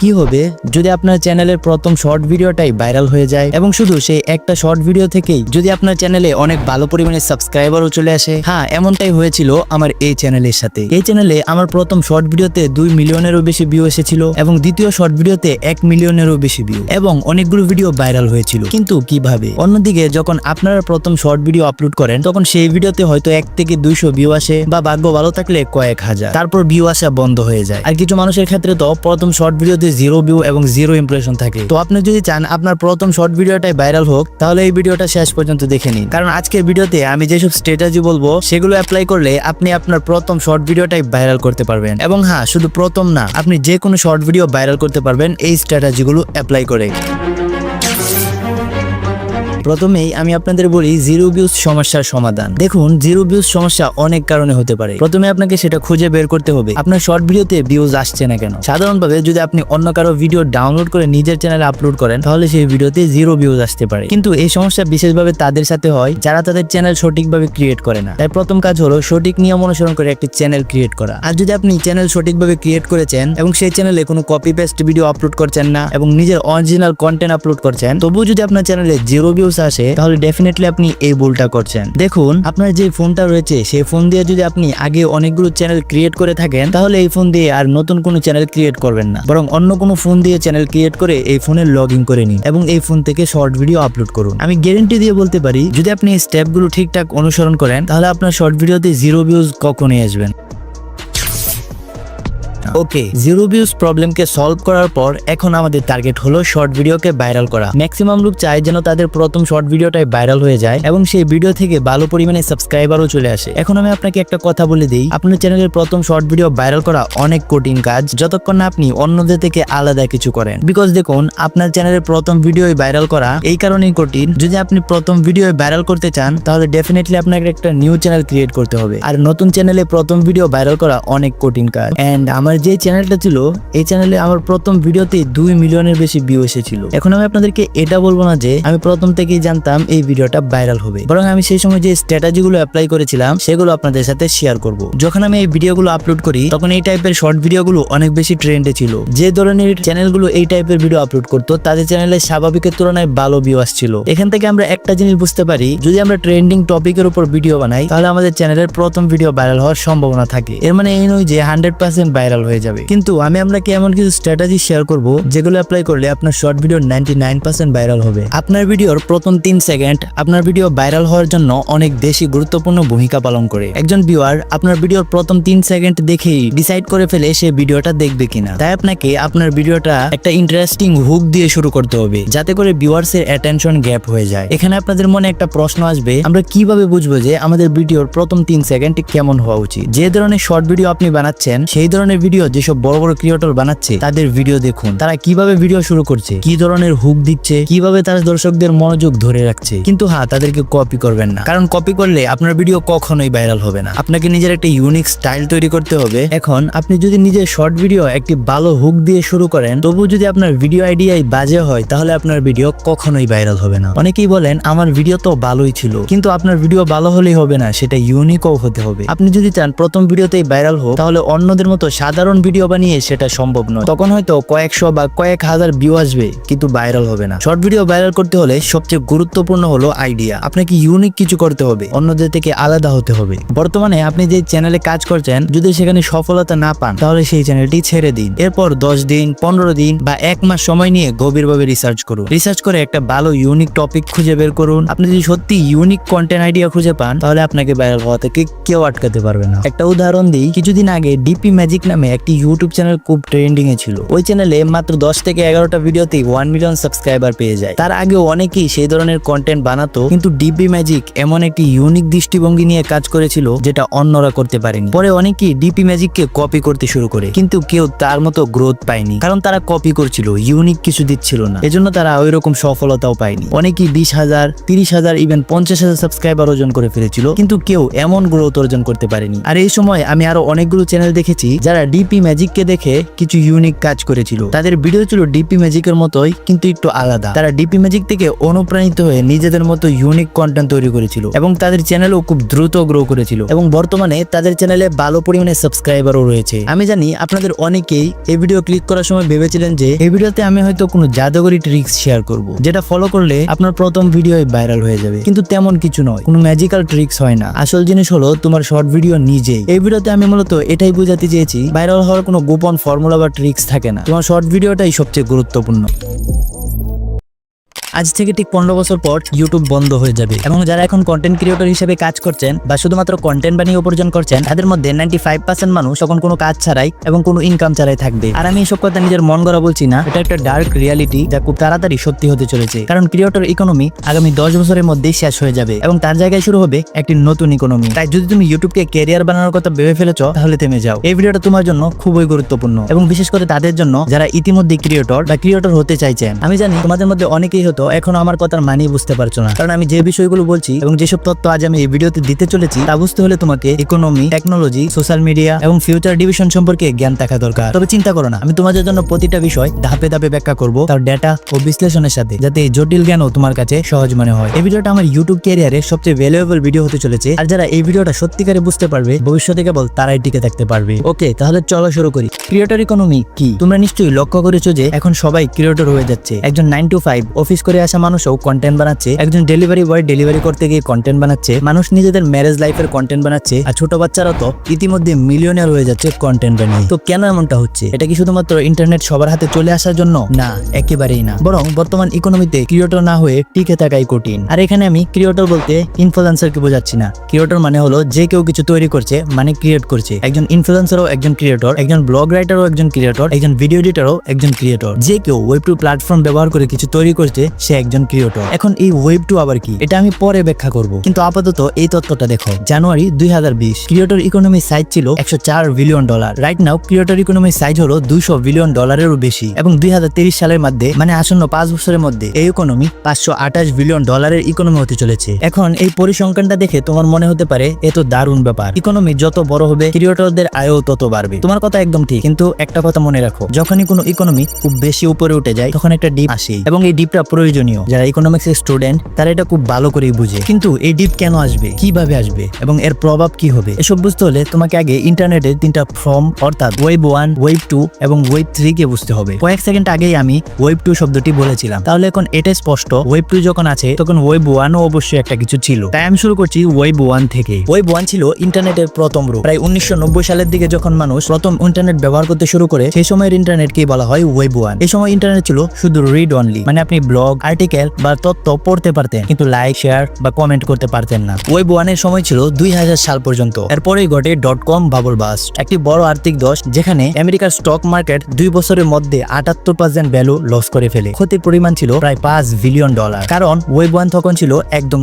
কি হবে যদি আপনার চ্যানেলের প্রথম শর্ট ভিডিওটাই ভাইরাল হয়ে যায়, এবং শুধু সেই একটা শর্ট ভিডিও থেকেই যদি আপনার চ্যানেলে অনেক ভালো পরিমাণে সাবস্ক্রাইবারও চলে আসে? হ্যাঁ, এমনটাই হয়েছিল আমার এই চ্যানেলের সাথে। এই চ্যানেলে আমার প্রথম শর্ট ভিডিওতে 2 মিলিয়নেরও বেশি ভিউ এসেছিল, এবং দ্বিতীয় শর্ট ভিডিওতে 1 মিলিয়নেরও বেশি ভিউ, এবং অনেকগুলো ভিডিও ভাইরাল হয়েছিল। কিন্তু কিভাবে? অন্যদিকে যখন আপনারা প্রথম শর্ট ভিডিও আপলোড করেন তখন সেই ভিডিওতে হয়তো 1 থেকে 200 ভিউ আসে, বা ভাগ্য ভালো থাকলে কয়েক হাজার, তারপর ভিউ আসা বন্ধ হয়ে যায়। আর কিছু মানুষের ক্ষেত্রে তো প্রথম শর্ট ভিডিওতে 0 ভিউ এবং 0 ইমপ্রেশন থাকে। তো আপনি যদি চান আপনার প্রথম শর্ট ভিডিওটাই ভাইরাল হোক, তাহলে এই ভিডিওটা শেষ পর্যন্ত দেখে নিন, কারণ আজকের ভিডিওতে আমি যেসব স্ট্র্যাটেজি বলবো সেগুলো অ্যাপ্লাই করলে আপনি আপনার প্রথম শর্ট ভিডিওটাই ভাইরাল করতে পারবেন। এবং হ্যাঁ, শুধু প্রথম না, আপনি যে কোনো শর্ট ভিডিও ভাইরাল করতে পারবেন এই স্ট্র্যাটেজিগুলো অ্যাপ্লাই করে। প্রথমেই আমি আপনাদের বলি 0 ভিউজ সমস্যার সমাধান। দেখুন, 0 ভিউজ সমস্যা অনেক কারণে হতে পারে। প্রথমে আপনাকে সেটা খুঁজে বের করতে হবে, আপনার শর্ট ভিডিওতে ভিউজ আসছে না কেন। সাধারণভাবে যদি আপনি অন্য কারো ভিডিও ডাউনলোড করে নিজের চ্যানেলে আপলোড করেন তাহলে সেই ভিডিওতে 0 ভিউজ আসতে পারে, কিন্তু এই সমস্যা বিশেষভাবে তাদের সাথে হয় যারা তাদের চ্যানেল সঠিকভাবে ক্রিয়েট করে না। তাই প্রথম কাজ হলো সঠিক নিয়ম অনুসরণ করে একটি চ্যানেল ক্রিয়েট করা। আর যদি আপনি চ্যানেল সঠিকভাবে ক্রিয়েট করেছেন এবং সেই চ্যানেলে কোনো কপি পেস্ট ভিডিও আপলোড করছেন না এবং নিজের অরিজিনাল কন্টেন্ট আপলোড করছেন, তবুও যদি আপনার চ্যানেলে 0 ভিউজ আসে তাহলে ডেফিনেটলি আপনি এই ভুলটা করছেন। দেখুন, আপনার যে ফোনটা রয়েছে সেই ফোন দিয়ে যদি আপনি আগে অনেকগুলো চ্যানেল ক্রিয়েট করে থাকেন তাহলে এই ফোন দিয়ে আর নতুন কোনো চ্যানেল ক্রিয়েট করবেন না, বরং অন্য কোনো ফোন দিয়ে চ্যানেল ক্রিয়েট করে এই ফোনে লগ ইন করে নিন এবং এই ফোন থেকে শর্ট ভিডিও আপলোড করুন। আমি গ্যারান্টি দিয়ে বলতে পারি, যদি আপনি এই স্টেপগুলো ঠিকঠাক অনুসরণ করেন তাহলে আপনার শর্ট ভিডিওতে 0 ভিউজ কখনোই আসবেন। ওকে, 0 ভিউজ প্রবলেমকে সলভ করার পর এখন আমাদের টার্গেট হলো শর্ট ভিডিওকে ভাইরাল করা। ম্যাক্সিমাম লোক চায় যেন তাদের প্রথম শর্ট ভিডিওটাই ভাইরাল হয়ে যায় এবং সেই ভিডিও থেকে ভালো পরিমাণে সাবস্ক্রাইবারও চলে আসে। এখন আমি আপনাকে একটা কথা বলে দিই, আপনার চ্যানেলের প্রথম শর্ট ভিডিও ভাইরাল করা অনেক কঠিন কাজ, যতক্ষণ না আপনি অন্যদের থেকে আলাদা কিছু করেন। বিকজ দেখুন, আপনার চ্যানেলের প্রথম ভিডিও ভাইরাল করা এই কারণেই কঠিন, যদি আপনি প্রথম ভিডিও ভাইরাল করতে চান তাহলে ডেফিনেটলি আপনাকে একটা নিউ চ্যানেল ক্রিয়েট করতে হবে, আর নতুন চ্যানেলে প্রথম ভিডিও ভাইরাল করা অনেক কঠিন কাজ। এন্ড আমার যে চ্যানেলটা ছিল এই চ্যানেলে আমার প্রথম ভিডিওতে 2 মিলিয়নের বেশি ভিউ এসেছিল। এখন আমি আপনাদেরকে এটা বলবো না যে আমি প্রথম থেকেই জানতাম এই ভিডিওটা ভাইরাল হবে, বরং আমি সেই সময় যে স্ট্র্যাটেজিগুলো অ্যাপ্লাই করেছিলাম সেগুলো আপনাদের সাথে শেয়ার করব। যখন আমি এই ভিডিওগুলো আপলোড করি তখন এই টাইপের শর্ট ভিডিওগুলো অনেক বেশি ট্রেন্ডে ছিল। যে ধরনের চ্যানেলগুলো এই টাইপের ভিডিও আপলোড করতো তাদের চ্যানেলে স্বাভাবিকের তুলনায় ভালো ভিউ আসছিল। এখান থেকে আমরা একটা জিনিস বুঝতে পারি, যদি আমরা ট্রেন্ডিং টপিকের উপর ভিডিও বানাই তাহলে আমাদের চ্যানেলের প্রথম ভিডিও ভাইরাল হওয়ার সম্ভাবনা থাকে। এর মানে এই নয় যে 100% ভাইরাল হয়ে হয়ে যাবে। কিন্তু আমি আপনাকে এমন কিছু স্ট্র্যাটেজি শেয়ার করব যেগুলো অ্যাপ্লাই করলে আপনার শর্ট ভিডিও 99% ভাইরাল হবে। আপনার ভিডিওর প্রথম 3 সেকেন্ড আপনার ভিডিও ভাইরাল হওয়ার জন্য অনেক বেশি গুরুত্বপূর্ণ ভূমিকা পালন করে। একজন ভিউয়ার আপনার ভিডিওর প্রথম 3 সেকেন্ড দেখেই ডিসাইড করে ফেলে সে ভিডিওটা দেখবে কিনা। তাই আপনাকে আপনার ভিডিওটা একটা ইন্টারেস্টিং হুক দিয়ে শুরু করতে হবে, যাতে করে ভিউয়ার্সের অ্যাটেনশন গ্যাপ হয়ে যায়। এখানে আপনাদের মনে একটা প্রশ্ন আসবে, আমরা কিভাবে বুঝবো যে আমাদের ভিডিওর প্রথম 3 সেকেন্ড কেমন হওয়া উচিত? যে ধরনের শর্ট ভিডিও আপনি বানাচ্ছেন সেই ধরনের ভিডিও যেসব বড় বড় ক্রিয়েটর বানাচ্ছে তাদের ভিডিও দেখুন, তারা কিভাবে ভিডিও শুরু করছে, কি ধরনের হুক দিচ্ছে, কিভাবে তারা দর্শকদের মনোযোগ ধরে রাখছে। কিন্তু হ্যাঁ, তাদেরকে কপি করবেন না, কারণ কপি করলে আপনার ভিডিও কখনোই ভাইরাল হবে না। আপনাকে নিজের একটা ইউনিক স্টাইল তৈরি করতে হবে। এখন আপনি যদি নিজের শর্ট ভিডিও একটি ভালো হুক দিয়ে শুরু করেন, তবু যদি আপনার ভিডিও আইডিয়াই বাজে হয়, তাহলে আপনার ভিডিও কখনোই ভাইরাল হবে না। অনেকেই বলেন আমার ভিডিও তো ভালোই ছিল, কিন্তু আপনার ভিডিও ভালো হলেই হবে না, সেটা ইউনিকও হতে হবে। আপনি যদি চান প্রথম ভিডিওতেই ভাইরাল হোক, তাহলে অন্যদের মতো সাধারণ ভিডিও বানিয়ে সেটা সম্ভব নয়। তখন হয়তো কয়েকশো বা কয়েক হাজার ভিউ আসবে, কিন্তু ভাইরাল হবে না। শর্ট ভিডিও ভাইরাল করতে হলে সবচেয়ে গুরুত্বপূর্ণ হলো আইডিয়া। আপনাকে ইউনিক কিছু করতে হবে, অন্যদের থেকে আলাদা হতে হবে। বর্তমানে আপনি যে চ্যানেলে কাজ করছেন, যদি সেখানে সফলতা না পান, তাহলে সেই চ্যানেলটি ছেড়ে দিন। এরপর 10 দিন, 15 দিন বা 1 মাস সময় নিয়ে গভীরভাবে রিসার্চ করুন। রিসার্চ করে একটা ভালো ইউনিক টপিক খুঁজে বের করুন। আপনি যদি সত্যি ইউনিক কন্টেন্ট আইডিয়া খুঁজে পান, তাহলে আপনাকে ভাইরাল হওয়া থেকে কেউ আটকাতে পারবে না। একটা উদাহরণ দিই, কিছুদিন আগে ডিপি ম্যাজিক নামে একটি ইউটিউব চ্যানেল খুব ট্রেন্ডিং এ ছিল। ওই চ্যানেলে মাত্র 10 থেকে 11টা ভিডিওতে 1 মিলিয়ন সাবস্ক্রাইবার পেয়ে যায়। তার আগে অনেকেই সেই ধরনের কন্টেন্ট বানাতো, কিন্তু ডিপি ম্যাজিক এমন একটি ইউনিক দৃষ্টিভঙ্গি নিয়ে কাজ করেছিল যেটা অন্যরা করতে পারেনি। পরে অনেকেই ডিপি ম্যাজিককে কপি করতে শুরু করে, কিন্তু কেউ তার মতো গ্রোথ পায়নি, কারণ তারা কপি করছিল, ইউনিক কিছু দিচ্ছিল না। এজন্য তারা ওই রকম সফলতাও পায়নি। অনেকেই 20,000, 30,000, ইভেন 50,000 সাবস্ক্রাইবার অর্জন করে ফেলেছিল, কিন্তু কেউ এমন গ্রোথ অর্জন করতে পারেনি। আর এই সময় আমি আরো অনেকগুলো চ্যানেল দেখেছি যারা ডিপি ম্যাজিককে দেখে কিছু ইউনিক কাজ করেছিল। তাদের ভিডিও ছিল ডিপি ম্যাজিকের মতোই, কিন্তু একটু আলাদা। তারা ডিপি ম্যাজিক থেকে অনুপ্রাণিত হয়ে নিজেদের মতো ইউনিক কন্টেন্ট তৈরি করেছিল এবং তাদের চ্যানেলও খুব দ্রুত গ্রো করেছিল এবং বর্তমানে তাদের চ্যানেলে ভালো পরিমাণে সাবস্ক্রাইবারও রয়েছে। আমি জানি আপনাদের অনেকেই এই ভিডিও ক্লিক করার সময় ভেবেছিলেন যে এই ভিডিওতে আমি হয়তো কোনো জাদুকরি ট্রিক্স শেয়ার করব, যেটা ফলো করলে আপনার প্রথম ভিডিও ভাইরাল হয়ে যাবে। কিন্তু তেমন কিছু নয়, কোনো ম্যাজিক্যাল ট্রিক্স হয় না। আসল জিনিস হলো তোমার শর্ট ভিডিও নিজেই। এই ভিডিওতে আমি মূলত এটাই বোঝাতে চেয়েছি, ভাইরাল হওয়ার কোনো গোপন ফর্মুলা বা ট্রিক্স থাকে না। তোমার শর্ট ভিডিওটাই সবচেয়ে গুরুত্বপূর্ণ। আজ থেকে ঠিক 15 বছর পর ইউটিউব বন্ধ হয়ে যাবে এবং যারা এখন কন্টেন্ট ক্রিয়েটর হিসেবে কাজ করছেন বা শুধুমাত্র কন্টেন্ট বানিয়ে উপার্জন করছেন, তাদের মধ্যে 95% মানুষ তখন কোনো কাজ ছাড়াই এবং কোনো ইনকাম ছাড়াই থাকবে। আর আমি এসব কথা নিজের মন গড়া বলছি না, এটা একটা ডার্ক রিয়ালিটি যা খুব তাড়াতাড়ি সত্যি হতে চলেছে। কারণ ক্রিয়েটর ইকোনমি আগামী 10 বছরের মধ্যেই শেষ হয়ে যাবে এবং তার জায়গায় শুরু হবে একটি নতুন ইকোনমি। তাই যদি তুমি ইউটিউবকে ক্যারিয়ার বানানোর কথা ভেবে ফেলেছো, তাহলে থেমে যাও। এই ভিডিওটা তোমার জন্য খুবই গুরুত্বপূর্ণ এবং বিশেষ করে তাদের জন্য যারা ইতিমধ্যে ক্রিয়েটর বা ক্রিয়েটর হতে চাইছেন। আমি জানি তোমাদের মধ্যে অনেকেই হতো এখনো আমার কথা মানি বুঝতে পারছো না, কারণ আমি যে বিষয়গুলো বলছি এবং যেসব তথ্য আজ আমি এই ভিডিওতে দিতে চলেছি তা বুঝতে হলে তোমাকে ইকোনমি, টেকনোলজি, সোশ্যাল মিডিয়া এবং ফিউচার ডিভিশন সম্পর্কে জ্ঞান থাকা দরকার। তবে চিন্তা করো না, আমি তোমাদের জন্য প্রতিটা বিষয় ধাপে ধাপে ব্যাখ্যা করব, তার ডেটা ও বিশ্লেষণের সাথে, যাতে এই জটিল জ্ঞানও তোমার কাছে সহজ মনে হয়। এই ভিডিওটা আমার ইউটিউব ক্যারিয়ারের সবচেয়ে ভ্যালুয়েবল ভিডিও হতে চলেছে, আর যারা এই ভিডিওটা সত্যিকারে বুঝতে পারবে ভবিষ্যতে কেবল তারাই টিকে থাকতে পারবে। ওকে, তাহলে চলো শুরু করি। ক্রিয়েটর ইকোনমি কি? তোমরা নিশ্চয়ই লক্ষ্য করেছো যে এখন সবাই ক্রিয়েটর হয়ে যাচ্ছে। একজন 9 to 5 অফিস করে আসা মানুষও কন্টেন্ট বানাচ্ছে, একজন ডেলিভারি বয় ডেলিভারি করতে গিয়ে কন্টেন্ট বানাচ্ছে, মানুষ নিজেদের ম্যারেজ লাইফের কন্টেন্ট বানাচ্ছে, আর ছোট বাচ্চারা তো ইতিমধ্যে মিলিয়নার হয়ে যাচ্ছে কন্টেন্ট বানিয়ে। তো কেন এমনটা হচ্ছে? এটা কি শুধুমাত্র ইন্টারনেট সবার হাতে চলে আসার জন্য? না, একেবারেই না। বরং বর্তমান ইকোনমিতে ক্রিয়েটর না হয়ে টিকে থাকাই কঠিন। আর এখানে আমি ক্রিয়েটর বলতে ইনফ্লুয়েন্সারকে বোঝাচ্ছি না। ক্রিয়েটর মানে হলো যে কেউ কিছু তৈরি করছে, মানে ক্রিয়েট করছে। একজন ইনফ্লুয়েন্সারও একজন ক্রিয়েটর, একজন ব্লগ রাইটারও একজন ক্রিয়েটর, একজন ভিডিও এডিটরও একজন ক্রিয়েটর। যে কেউ ওয়েব টু প্ল্যাটফর্ম ব্যবহার করে কিছু তৈরি করছে, সে একজন ক্রিয়েটর। এখন এই ওয়েব টু আবার কি, এটা আমি পরে ব্যাখ্যা করব, কিন্তু আপাতত এই তথ্যটা দেখো। জানুয়ারি 2020 ক্রিয়েটর ইকোনমি সাইজ ছিল $104 billion. Right now creator economy size হলো $200 বিলিয়ন বেশি এবং 2023 সালের মধ্যে, মানে আসন্ন 5 বছরের মধ্যে, এই ইকোনমি $528 বিলিয়ন ইকোনমি হতে চলেছে। এখন এই পরিসংখ্যানটা দেখে তোমার মনে হতে পারে এত দারুণ ব্যাপার, ইকোনমি যত বড় হবে ক্রিয়েটরদের আয়ও তত বাড়বে। তোমার কথা একদম ঠিক, কিন্তু একটা কথা মনে রাখো, যখনই কোনো ইকোনমি খুব বেশি উপরে উঠে যায় তখন একটা ডিপ আসে এবং এই ডিপটা প্রয়োজন প্রয়োজনীয়। যারা ইকোনমিক্স এর স্টুডেন্ট তারা এটা খুব ভালো করেই বুঝে। কিন্তু এই ডিপ কেন আসবে, কিভাবে আসবে এবং এর প্রভাব কি হবে, এসব বুঝতে হলে তোমাকে আগে ইন্টারনেটের 3টা ফর্ম অর্থাৎ ওয়েব 1, ওয়েব 2 এবং ওয়েব 3 কে বুঝতে হবে। কয়েক সেকেন্ড আগেই আমি ওয়েব 2 শব্দটি বলেছিলাম, তাহলে এখন এটা স্পষ্ট ওয়েব 2 যখন আছে তখন ওয়েব 1 ও অবশ্যই একটা কিছু ছিল। তাই আমি শুরু করছি ওয়েব 1 থেকে। ওয়েব 1 ছিল ইন্টারনেটের প্রথম রূপ। প্রায় 1990 সালের দিকে যখন মানুষ প্রথম ইন্টারনেট ব্যবহার করতে শুরু করে সেই সময়ের ইন্টারনেটকেই বলা হয় ওয়েব 1। এই সময় ইন্টারনেট ছিল শুধু রিড অনলি, মানে আপনি ব্লগ, আর্টিকেল বা তথ্য পড়তে পারতেন কিন্তু লাইক, শেয়ার বা কমেন্ট করতে পারতেন না। ওয়েব 1 এর সময় ছিল 2000 সাল পর্যন্ত। এরপরেই ঘটে .com বাবল বাস্ট, একটি বড় আর্থিক ধস যেখানে আমেরিকার স্টক মার্কেট 2 বছরের মধ্যে 78% ভ্যালু লস করে ফেলে। ক্ষতির পরিমাণ ছিল প্রায় $5 বিলিয়ন। কারণ ওয়েব 1 তখন ছিল একদম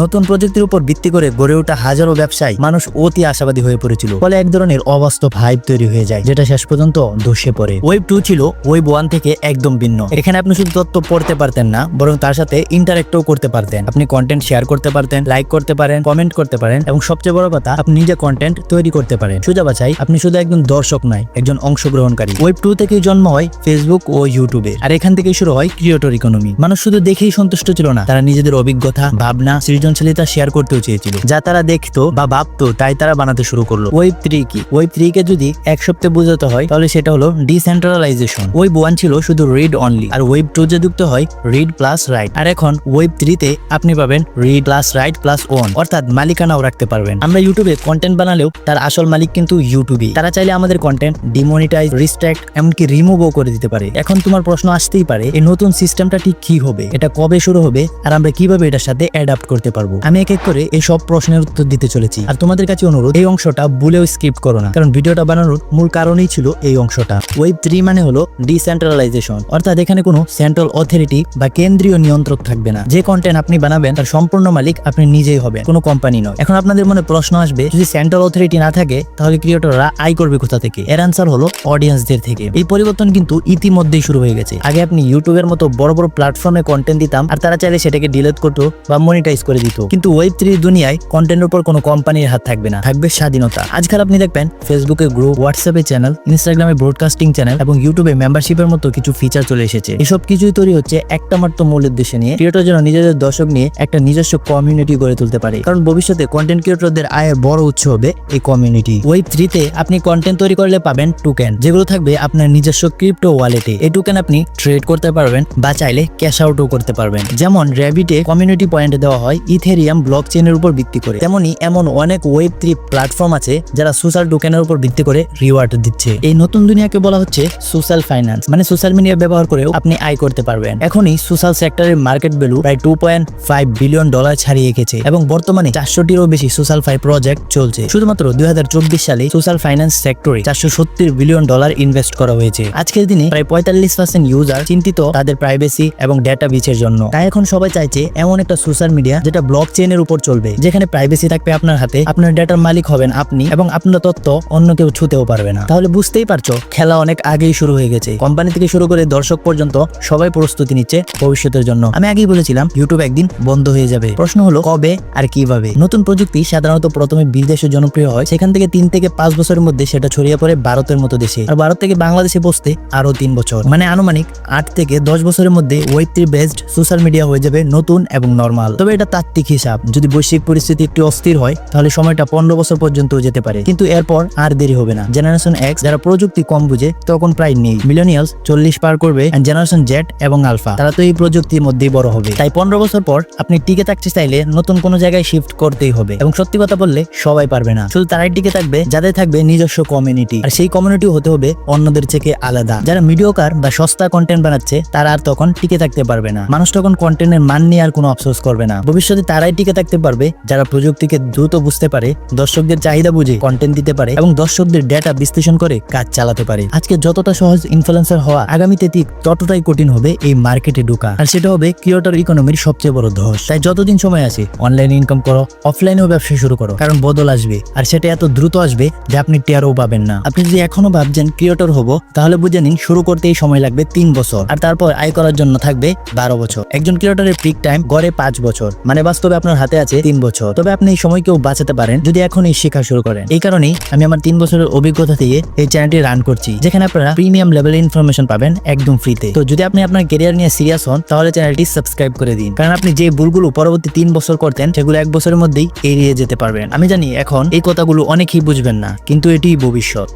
নতুন প্রযুক্তির উপর ভিত্তি করে গড়ে ওঠা হাজারো ব্যবসায় মানুষ অতি আশাবাদী হয়ে পড়েছিল। ফলে এক ধরনের অবাস্তব হাইপ তৈরি হয়ে যায় যেটা শেষ পর্যন্ত ধসে পড়ে। ওয়েব 2 ছিল ওয়েব 1 থেকে একদম ভিন্ন। এখানে আপনি শুধু তথ্য পড়তে পারতেন না, বরং তার সাথে ইন্টারেক্টও করতে পারতেন। আপনি কন্টেন্ট শেয়ার করতে পারতেন, লাইক করতে পারেন, কমেন্ট করতে পারেন এবং সবচেয়ে বড় কথা আপনি নিজে কন্টেন্ট তৈরি করতে পারেন। সোজা বাছাই, আপনি শুধু একজন দর্শক নয়, একজন অংশগ্রহণকারী। ওয়েব 2 থেকেই জন্ম হয় ফেসবুক ও ইউটিউবে, আর এখান থেকেই শুরু হয় ক্রিয়েটর ইকোনমি। মানুষ শুধু দেখেই সন্তুষ্ট ছিল না, তারা নিজেদের অভিজ্ঞতা, ভাবনা, সৃজনশীলতা শেয়ার করতেও চেয়েছিল। যা তারা দেখতো বা ভাবতো তাই তারা বানাতে শুরু করলো। ওয়েব 3 কি? ওয়েব 3 কে যদি এক সপ্তাহে বোঝাতে হয় তাহলে সেটা হলো ডিসেন্ট্রালাইজেশন। ওয়েব 1 ছিল শুধু রিড অনলি, আর ওয়েব 2 যে যুক্ত হয় রিড প্লাস রাইট। আর এখন ওয়েব 3 তে আপনি পাবেন read plus write plus own, অর্থাৎ মালিকানাও রাখতে পারবেন। আমরা ইউটিউবে কন্টেন্ট বানালেও তার আসল মালিক কিন্তু ইউটিউবই। তারা চাইলে আমাদের কন্টেন্ট ডিমনিটাইজ, রিস্ট্রিক্ট, এমনকি রিমুভও করে দিতে পারে। এখন তোমার প্রশ্ন আসতেই পারে, এই নতুন সিস্টেমটা ঠিক কি হবে, এটা কবে শুরু হবে, আর আমরা কিভাবে এটার সাথে অ্যাডাপ্ট করতে পারবো? আমি এক এক করে এই সব প্রশ্নের উত্তর দিতে চলেছি। আর তোমাদের কাছে অনুরোধ, এই অংশটা ভুলেও স্কিপ করো না, কারণ ভিডিওটা বানানোর মূল কারণই ছিল এই অংশটা। ওয়েব 3 মানে হলো ডিসেন্ট্রালাইজেশন, অর্থাৎ এখানে কোনো সেন্ট্রাল অথরিটি বা কেন্দ্রীয় নিয়ন্ত্রক থাকবে না। যে কন্টেন্ট আপনি বানাবেন তার সম্পূর্ণ মালিক আপনি নিজেই হবেন, কোনো কোম্পানি নয়। এখন আপনাদের মনে প্রশ্ন আসবে, যদি সেন্ট্রাল অথরিটি না থাকে তাহলে ক্রিয়েটররা আয় করবে কোথা থেকে? এর আনসার হলো অডিয়েন্সদের থেকে। এই পরিবর্তন কিন্তু ইতিমধ্যেই শুরু হয়ে গেছে। আগে আপনি ইউটিউবের মতো বড় বড় প্ল্যাটফর্মে কন্টেন্ট দিতাম আর তারা চাইলে সেটাকে ডিলিট করতো বা মনিটাইজ করে দিত। কিন্তু ওয়েব 3 দুনিয়ায় কন্টেন্টের উপর কোনো কোম্পানির হাত থাকবে না, থাকবে স্বাধীনতা। আজকাল আপনি দেখবেন ফেসবুকে গ্রুপ, হোয়াটসঅ্যাপে চ্যানেল, ইনস্টাগ্রামে ব্রডকাস্টিং চ্যানেল এবং ইউটিউবে মেম্বারশিপের মতো কিছু ফিচার চলে এসেছে। এসব কিছুই তৈরি হচ্ছে একটা মাত্র মূল উদ্দেশ্য নিয়ে, ক্রিয়েটর যেন নিজেদের দর্শক নিয়ে একটা নিজস্ব কমিউনিটি গড়ে তুলতে পারে। কারণ ভবিষ্যতে কন্টেন্ট ক্রিয়েটরদের আয়ের বড় উৎস হবে এই কমিউনিটি। ওয়েব 3 তে আপনি কন্টেন্ট তৈরি করলে পাবেন টোকেন, যেগুলো থাকবে আপনার নিজস্ব ক্রিপ্টো ওয়ালেটে। এই টোকেন আপনি ট্রেড করতে পারবেন বা চাইলে ক্যাশ আউটও করতে পারবেন। যেমন র্যাবিটে কমিউনিটি পয়েন্ট দেওয়া হয় ইথেরিয়াম ব্লকচেইনের উপর ভিত্তি করে, তেমনি এমন অনেক ওয়েব 3 প্ল্যাটফর্ম আছে যারা সোশ্যাল টোকেনের উপর ভিত্তি করে রিওয়ার্ড দিচ্ছে। এই নতুন দুনিয়াকে বলা হচ্ছে সোশ্যাল ফাইন্যান্স, মানে সোশ্যাল মিডিয়া ব্যবহার করেও আপনি আয় করতে পারবেন। এখনই সোশ্যাল সেক্টরের মার্কেট ভ্যালু প্রায় $2.5 বিলিয়ন ছাড়িয়ে গেছে এবং বর্তমানে 400টিরও বেশি সোশ্যাল প্রজেক্ট চলছে। শুধুমাত্র 2024 সালে সোশ্যাল ফাইন্যান্স সেক্টরে $470 বিলিয়ন ইনভেস্ট করা হয়েছে। আজকের দিনে প্রায় 45% ইউজার চিন্তিত তাদের প্রাইভেসি এবং ডেটা ব্রিচের জন্য। তাই এখন সবাই চাইছে এমন একটা সোশ্যাল মিডিয়া যেটা ব্লকচেইনের উপর চলবে, যেখানে প্রাইভেসি থাকবে আপনার হাতে, আপনার ডেটার মালিক হবেন আপনি এবং আপনার তথ্য অন্য কেউ ছুতেও পারবে না। তাহলে বুঝতেই পারছো খেলা অনেক আগেই শুরু হয়ে গেছে। কোম্পানি থেকে শুরু করে দর্শক পর্যন্ত সবাই প্রস্তুতি নিচ্ছে ভবিষ্যতের জন্য। আমি আগেই বলেছিলাম ইউটিউব একদিন বন্ধ হয়ে যাবে। প্রশ্ন হলো কবে আর কিভাবে? নতুন প্রযুক্তি সাধারণত প্রথমে বিদেশে জনপ্রিয় হয়, সেখান থেকে 3 থেকে 5 বছরের মধ্যে সেটা ছড়িয়ে পড়ে ভারতের মতো দেশে, আর ভারত থেকে বাংলাদেশে পৌঁছতে আরো 3 বছর, মানে আনুমানিক 8 থেকে 10 বছরের মধ্যে ওয়েব 3 বেসড সোশ্যাল মিডিয়া হয়ে যাবে নতুন এবং নরমাল। তবে এটা তাত্ত্বিক হিসাব। যদি বৈশ্বিক পরিস্থিতি একটু অস্থির হয় তাহলে সময়টা 15 বছর পর্যন্ত যেতে পারে, কিন্তু এরপর আর দেরি হবে না। জেনারেশন এক্স যারা প্রযুক্তি কম বুঝে তখন প্রায় নেই, মিলেনিয়ালস 40 পার করবে, এন্ড জেনারেশন জেড এবং আলফা তারা তো এই প্রযুক্তির মধ্যেই বড় হবে। তাই 15 বছর পর আপনি টিকে থাকতে চাইলে নতুন কোনো জায়গায় শিফট করতেই হবে। এবং সত্যি কথা বললে সবাই পারবে না, শুধু তারাই টিকে থাকবে যাদের থাকবে নিজস্ব কমিউনিটি, আর সেই কমিউনিটিও হতে হবে অন্যদের থেকে আলাদা। যারা মিডিওকার বা সস্তা কন্টেন্ট বানাচ্ছে তারা আর তখন টিকে থাকতে পারবে না। মানুষ তখন কন্টেন্টের মান নিয়ে আর কোনো আফসোস করবে না। ভবিষ্যতে তারাই টিকে থাকতে পারবে যারা প্রযুক্তিকে দ্রুত বুঝতে পারে, দর্শকদের চাহিদা বুঝে কন্টেন্ট দিতে পারে এবং দর্শকদের ডেটা বিশ্লেষণ করে কাজ চালাতে পারে। আজকে যতটা সহজ ইনফ্লুয়েন্সার হওয়া, আগামীতে ঠিক ততটাই কঠিন হবে এই মার্কেটে ঢোকা, আর সেটা হবে ক্রিয়েটর ইকোনমির সবচেয়ে বড় ধস। তাই যতদিন সময় আছে অনলাইনে ইনকাম করো, অফলাইনেও ব্যবসা শুরু করো, কারণ বদল আসবে আর সেটা এত দ্রুত আসবে যে আপনি টেরও পাবেন না। আপনি যদি এখনো ভাবছেন ক্রিয়েটর হবো, তাহলে বুঝে নিন শুরু করতেই সময় লাগবে 3 বছর, আর তারপর আয় করার জন্য থাকবে 12 বছর। একজন ক্রিয়েটরের পিক টাইম গড়ে 5 বছর, মানে বাস্তবে আপনার হাতে আছে 3 বছর। তবে আপনি এই সময়কেও বাঁচাতে পারেন যদি এখনই শেখা শুরু করেন। এই কারণেই আমি আমার 3 বছরের অভিজ্ঞতা থেকে এই চ্যানেলটি রান করছি, যেখানে আপনারা প্রিমিয়াম লেভেলের ইনফরমেশন পাবেন একদম ফ্রিতে। তো যদি আপনি আপনার ক্যারিয়ার নিয়ে সিরিয়াস হন তাহলে চ্যানেলটি সাবস্ক্রাইব করে দিন, কারণ আপনি যে ভুলগুলো পরবর্তী 3 বছর করতেন সেগুলো 1 বছরের মধ্যেই এড়িয়ে যেতে পারবেন। আমি জানি এখন এই কথাগুলো অনেকেই বুঝবেন না, কিন্তু এটিই ভবিষ্যৎ।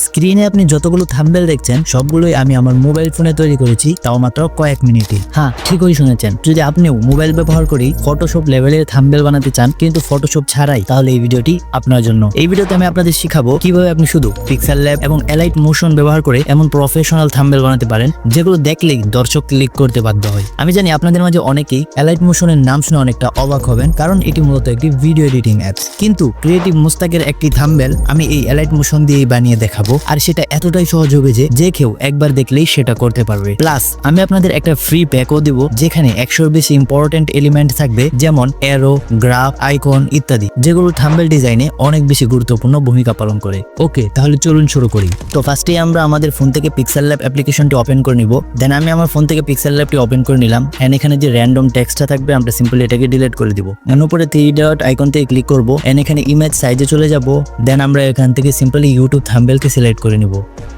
স্ক্রিনে আপনি যতগুলো থাম্বনেল দেখছেন সবগুলোই আমি আমার মোবাইল ফোনে তৈরি করেছি, তাও মাত্র কয়েক মিনিটে। হ্যাঁ, ঠিকই শুনেছেন। যদি আপনিও মোবাইল ব্যবহার করেই ফটোশপ লেভেলের থাম্বনেল বানাতে চান কিন্তু ফটোশপ ছাড়াই, তাহলে এই ভিডিওটি আপনার জন্য। এই ভিডিওতে আমি আপনাদের শিখাবো কিভাবে আপনি শুধু পিক্সেল ল্যাব এবং এলাইট মোশন ব্যবহার করে এমন প্রফেশনাল থাম্বনেল বানাতে পারেন যেগুলো দেখলেই দর্শক ক্লিক করতে বাধ্য হয়। আমি জানি আপনাদের মাঝে অনেকেই এলাইট মোশনের নাম শুনে অনেকটা অবাক হবেন, কারণ এটি মূলত একটি ভিডিও এডিটিং অ্যাপস। কিন্তু ক্রিয়েটিভ মুস্তাকের একটি থাম্বনেল আমি এই এলাইট মোশন দিয়েই বানিয়ে দেখাবো, আর সেটা এতটাই সহজ হবে যে কেউ একবার দেখলেই সেটা করতে পারবে। প্লাস আমি আপনাদের একটা ফ্রি প্যাকও দিব যেখানে 100-এর বেশি ইম্পর্টেন্ট এলিমেন্ট থাকবে, যেমন অ্যারো, গ্রাফ, আইকন ইত্যাদি, যেগুলো থাম্বনেল ডিজাইনে অনেক বেশি গুরুত্বপূর্ণ ভূমিকা পালন করে। ওকে, তাহলে চলুন শুরু করি। তো ফার্স্টেই আমরা আমাদের ফোন থেকে পিক্সেল ল্যাব অ্যাপ্লিকেশনটি ওপেন করে নিব। দেন আমি আমার ফোন থেকে পিক্সেল ল্যাবটি ওপেন করে নিলাম, এন্ড এখানে যে র্যান্ডম টেক্সটটা থাকবে আমরা সিম্পলি এটাকে ডিলিট করে দিব। এর উপরে 3 ডট আইকন থেকে ক্লিক করব, এন্ড এখানে ইমেজ সাইজে চলে যাব। দেন আমরা এখান থেকে সিম্পলি ইউটিউব থাম্বনেলকে সিলেক্ট করে নিব,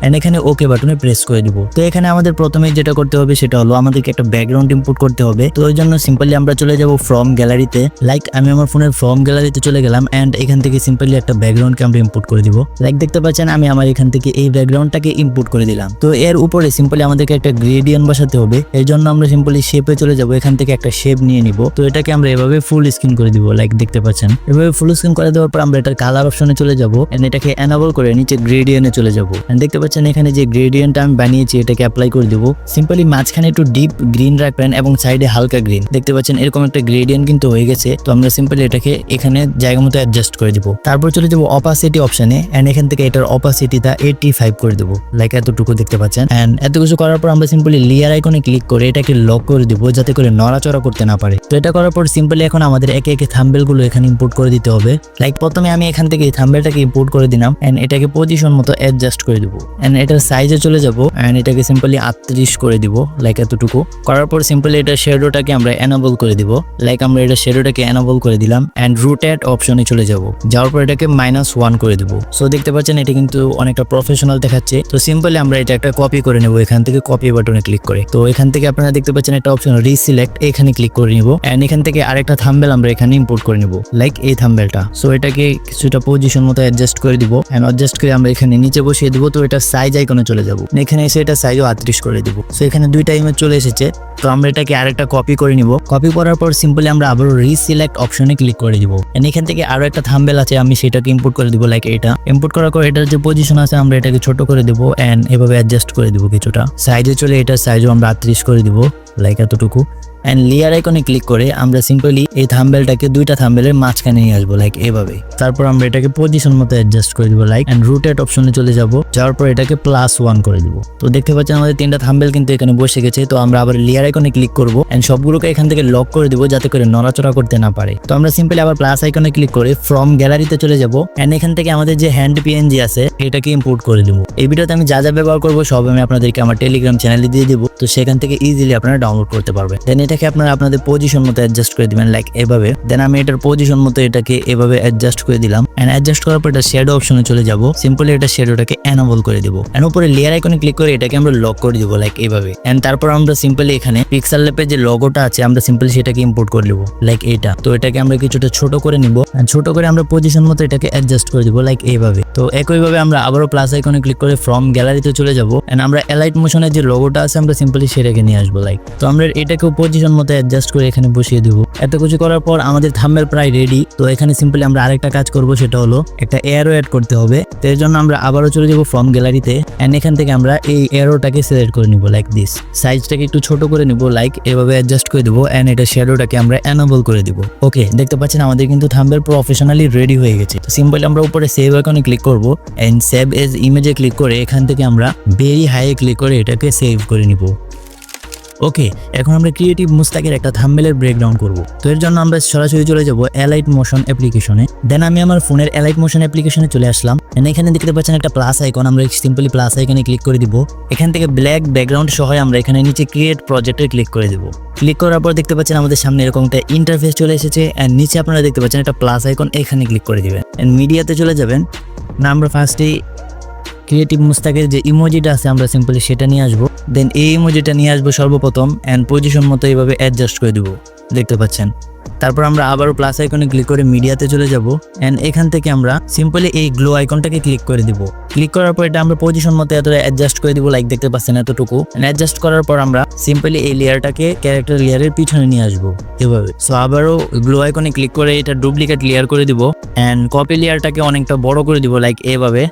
এন্ড এখানে ওকে বাটনে প্রেস করে দিব। তো এখানে আমাদের প্রথমে যেটা করতে হবে সেটা হলো আমাদেরকে একটা ব্যাকগ্রাউন্ড ইনপুট করতে হবে। তো ওই জন্য সিম্পলি আমরা চলে যাব ফ্রম গ্যালারিতে। লাইক আমি আমার ফোনের ফ্রম গ্যালারিতে চলে গেলাম, এন্ড এখান থেকে সিম্পলি একটা ব্যাকগ্রাউন্ডকে আমরা ইনপুট করে দিব। লাইক দেখতে পাচ্ছেন আমি আমার এখান থেকে এই ব্যাকগ্রাউন্ডটাকে ইনপুট করে দিলাম। তো এর উপরে সিম্পলি আমাদেরকে একটা গ্রেডিয়েন্ট বসাতে হবে। এর জন্য আমরা সিম্পলি শেপে চলে যাব, এখান থেকে একটা শেপ নিয়ে নিব। তো এটাকে আমরা এভাবে ফুল স্ক্রিন করে দিব। লাইক দেখতে পাচ্ছেন এভাবে ফুল স্ক্রিন করে দেওয়ার পর আমরা এটার কালার অপশনে চলে যাব, এন্ড এটাকে এনেবল করে নিচে গ্রেডিয়েন্টে চলে যাব। এন্ড দেখতে পাচ্ছেন এখানে যে গ্রেডিয়েন্টটা আমি বানিয়েছি এটাকে অ্যাপ্লাই করে দেব। সিম্পলি মাঝখানে একটু ডিপ গ্রিন রাখবেন এবং সাইডে হালকা গ্রিন। দেখতে পাচ্ছেন এরকম একটা গ্রেডিয়েন্ট কিন্তু হয়ে গেছে। তো আমরা সিম্পলি এটাকে এখানে জায়গা মতো অ্যাডজাস্ট করে দিব। তারপর চলে যাব অপাসিটি অপশনে, এন্ড এখান থেকে এটার অপাসিটিটা 85 করে দেব। লাইক এতটুকু দেখতে পাচ্ছেন। এন্ড এত কিছু করার পর আমরা সিম্পলি লেয়ার আইকনে ক্লিক করে এটাকে লক করে দিব যাতে করে নড়াচড়া করতে না পারে। তো এটা করার পর সিম্পলি এখন আমাদের একে একে থাম্বনেল গুলো এখানে ইম্পোর্ট করে দিতে হবে। লাইক প্রথমে আমি এখান থেকে এই থাম্বনেলটাকে ইম্পোর্ট করে দিলাম, এন্ড এটাকে পজিশন মতো অ্যাডজাস্ট করে দিব। এন্ড এটার সাইজে চলে যাব, এন্ড এটাকে সিম্পলি 38 করে দিব। লাইক এতটুকু করার পর সিম্পলি এটা শ্যাডোটাকে আমরা এনেবল করে দিব। লাইক আমরা এটা শ্যাডোটাকে এনেবল করে দিলাম, এন্ড রোটেট অপশনে চলে যাব। যাওয়ার পর এটাকে -1 করে দিব। সো দেখতে পাচ্ছেন এটা কিন্তু অনেকটা প্রফেশনাল দেখাচ্ছে। তো সিম্পলি আমরা এটা একটা কপি করে নেব এখান থেকে কপি বাটনে ক্লিক করে। তো এখান থেকে আপনারা দেখতে পাচ্ছেন একটা অপশন রিসিলেক্ট, এখানে ক্লিক করে নিব, এন্ড এখান থেকে আরেকটা থাম্বনেল আমরা এখানে ইম্পোর্ট করে নিব। লাইক এই থাম্বনেলটা। সো এটাকে কিছুটা পজিশন মতো অ্যাডজাস্ট করে দিব, এন্ড অ্যাডজাস্ট করে আমরা এখানে নিচে বসিয়ে দিব। তো এটা সাইজ আইকনে চলে যাব, এখানে এসে এটা সাইজও 38 করে দিব। সো এখানে দুইটা ইমেজ চলে এসেছে। তো আমরা এটাকে আরেকটা কপি করে নিব। কপি করার পর সিম্পলি আমরা আবারও রিসিলেক্ট অপশনে ক্লিক করে দিব, এন্ড এখান থেকে আরো একটা থাম্বনেল আছে আমি সেটাকে ইম্পোর্ট করে দিব। লাইক এটা ইম্পোর্ট করার পর এটার যে পজিশন আছে আমরা এটাকে ছোট করে দিব, এন্ড এভাবে অ্যাডজাস্ট করে দিব কিছুটা। সাইজে চলে এটার সাইজও আমরা 38 করে দিব। লাইক এতটুকু। এন্ড লেয়ার আইকনে ক্লিক করে আমরা সিম্পলি এই থাম্বনেলটাকে দুইটা থাম্বনেলের মাঝখানে নিয়ে আসবো, লাইক এভাবে। তারপর আমরা এটাকে পজিশন মতো অ্যাডজাস্ট করে দিব, লাইক, এন্ড রোটেট অপশনে চলে যাব। যাওয়ার পর এটাকে +1 করে দিব। তো দেখতে পাচ্ছেন আমাদের 3টা থাম্বনেল কিন্তু এখানে বসে গেছে। তো আমরা আবার লেয়ার আইকনে ক্লিক করব, এন্ড সবগুলোকে এখান থেকে লক করে দিব যাতে করে নড়াচড়া করতে না পারে। তো আমরা সিম্পলি আবার প্লাস আইকনে ক্লিক করে ফ্রম গ্যালারিতে চলে যাব, এন্ড এখান থেকে আমাদের যে হ্যান্ড পিএনজি আছে এটাকে ইম্পোর্ট করে দিব। এই ভিডিওতে আমি যা যা ব্যবহার করব সব আমি আপনাদেরকে আমার টেলিগ্রাম চ্যানেলে দিয়ে দিব। তো সেখান থেকে ইজিলি আপনারা ডাউনলোড করতে পারবেন। দেন এটাকে আপনারা আপনাদের পজিশন মতো অ্যাডজাস্ট করে দিবেন, লাইক এভাবে। দেন আমি এটার পজিশন মতো এটাকে এভাবে অ্যাডজাস্ট করে দিলাম, এন্ড অ্যাডজাস্ট করার পর এটা শ্যাডো অপশনে চলে যাব। সিম্পলি এটা শ্যাডোটাকে এনেবল করে দিব, এন্ড উপরে লেয়ার আইকনে ক্লিক করে এটাকে আমরা লক করে দিব, লাইক এভাবে। এন্ড তারপর আমরা সিম্পলি এখানে পিক্সেল ল্যাবের যে লোগোটা আছে আমরা সিম্পলি সেটাকে ইম্পোর্ট করে নেব, লাইক এটা। তো এটাকে আমরা কিছুটা ছোট করে নিব, এন্ড ছোট করে আমরা পজিশন মতো এটাকে অ্যাডজাস্ট করে দিব, লাইক এইভাবে। তো একইভাবে আমরা আবারও প্লাস আইকনে ক্লিক করে ফ্রম গ্যালারিতে চলে যাব, এন্ড আমরা এলাইট মোশনের যে লোগোটা আছে আমরা সিম্পলি সেটাকে নিয়ে আসবো, লাইক। তো আমরা এটাকেও পজিশন মতো অ্যাডজাস্ট করে এখানে বসিয়ে দিব। এত কিছু করার পর আমাদের থাম্বনেল প্রায় রেডি। তো এখানে সিম্পলি আমরা আরেকটা কাজ করব, সেটা হলো একটা এরো অ্যাড করতে হবে। তো এর জন্য আমরা আবারও চলে যাব ফ্রম গ্যালারিতে, এন্ড এখান থেকে আমরা এই এরোটাকে সিলেক্ট করে নিব, লাইক দিস। সাইজটাকে একটু ছোট করে নিব, লাইক এভাবে অ্যাডজাস্ট করে দিব, এন্ড এটা শ্যাডোটাকে আমরা এনেবল করে দিব। ওকে, দেখতে পাচ্ছেন আমাদের কিন্তু থাম্বনেল প্রফেশনালি রেডি হয়ে গেছে। তো সিম্পলি আমরা উপরে সেভ আইকনে ক্লিক করব, এন্ড সেভ এজ ইমেজে ক্লিক করে এখান থেকে আমরা ভেরি হাইয়ে ক্লিক করে এটাকে সেভ করে নিব। ওকে, এখন আমরা ক্রিয়েটিভ মুস্তাকের একটা থাম্বনেলের ব্রেকডাউন করব। তো এর জন্য আমরা সরাসরি চলে যাব এলাইট মোশন অ্যাপ্লিকেশনে। দেন আমি আমার ফোনের এলাইট মোশন অ্যাপ্লিকেশনে চলে আসলাম, এখানে দেখতে পাচ্ছেন একটা প্লাস আইকন, আমরা সিম্পলি প্লাস আইকনে ক্লিক করে দিব। এখান থেকে ব্ল্যাক ব্যাকগ্রাউন্ড সহ আমরা এখানে নিচে ক্রিয়েট প্রজেক্টে ক্লিক করে দিব। ক্লিক করার পর দেখতে পাচ্ছেন আমাদের সামনে এরকম একটা ইন্টারফেস চলে এসেছে, এন্ড নিচে আপনারা দেখতে পাচ্ছেন একটা প্লাস আইকন, এখানে ক্লিক করে দিবেন, এন্ড মিডিয়াতে চলে যাবেন। না আমরা ফার্স্টেই ক্রিয়েটিভ মুস্তাকের যে ইমোজিটা আছে আমরা সিম্পলি সেটা নিয়ে আসবো। দেন এই ইমোজিটা নিয়ে আসবো সর্বপ্রথম অ্যান্ড পজিশন মতো এইভাবে অ্যাডজাস্ট করে দিব, দেখতে পাচ্ছেন। তারপর আমরা আবারও প্লাস আইকনে ক্লিক করে মিডিয়াতে চলে যাব অ্যান্ড এখান থেকে আমরা সিম্পলি এই গ্লো আইকনটাকে ক্লিক করে দিব। ক্লিক করার পর এটা আমরা পজিশন মতো এতটা অ্যাডজাস্ট করে দিব, লাইক দেখতে পাচ্ছেন এতটুকু। অ্যাডজাস্ট করার পর আমরা সিম্পলি এই লেয়ারটাকে ক্যারেক্টার লেয়ারের পিছনে নিয়ে আসবো এভাবে। সো আবারও গ্লো আইকনে ক্লিক করে এটা ডুপ্লিকেট লেয়ার করে দিব অ্যান্ড কপি লেয়ারটাকে অনেকটা বড় করে দিব, লাইক এভাবে।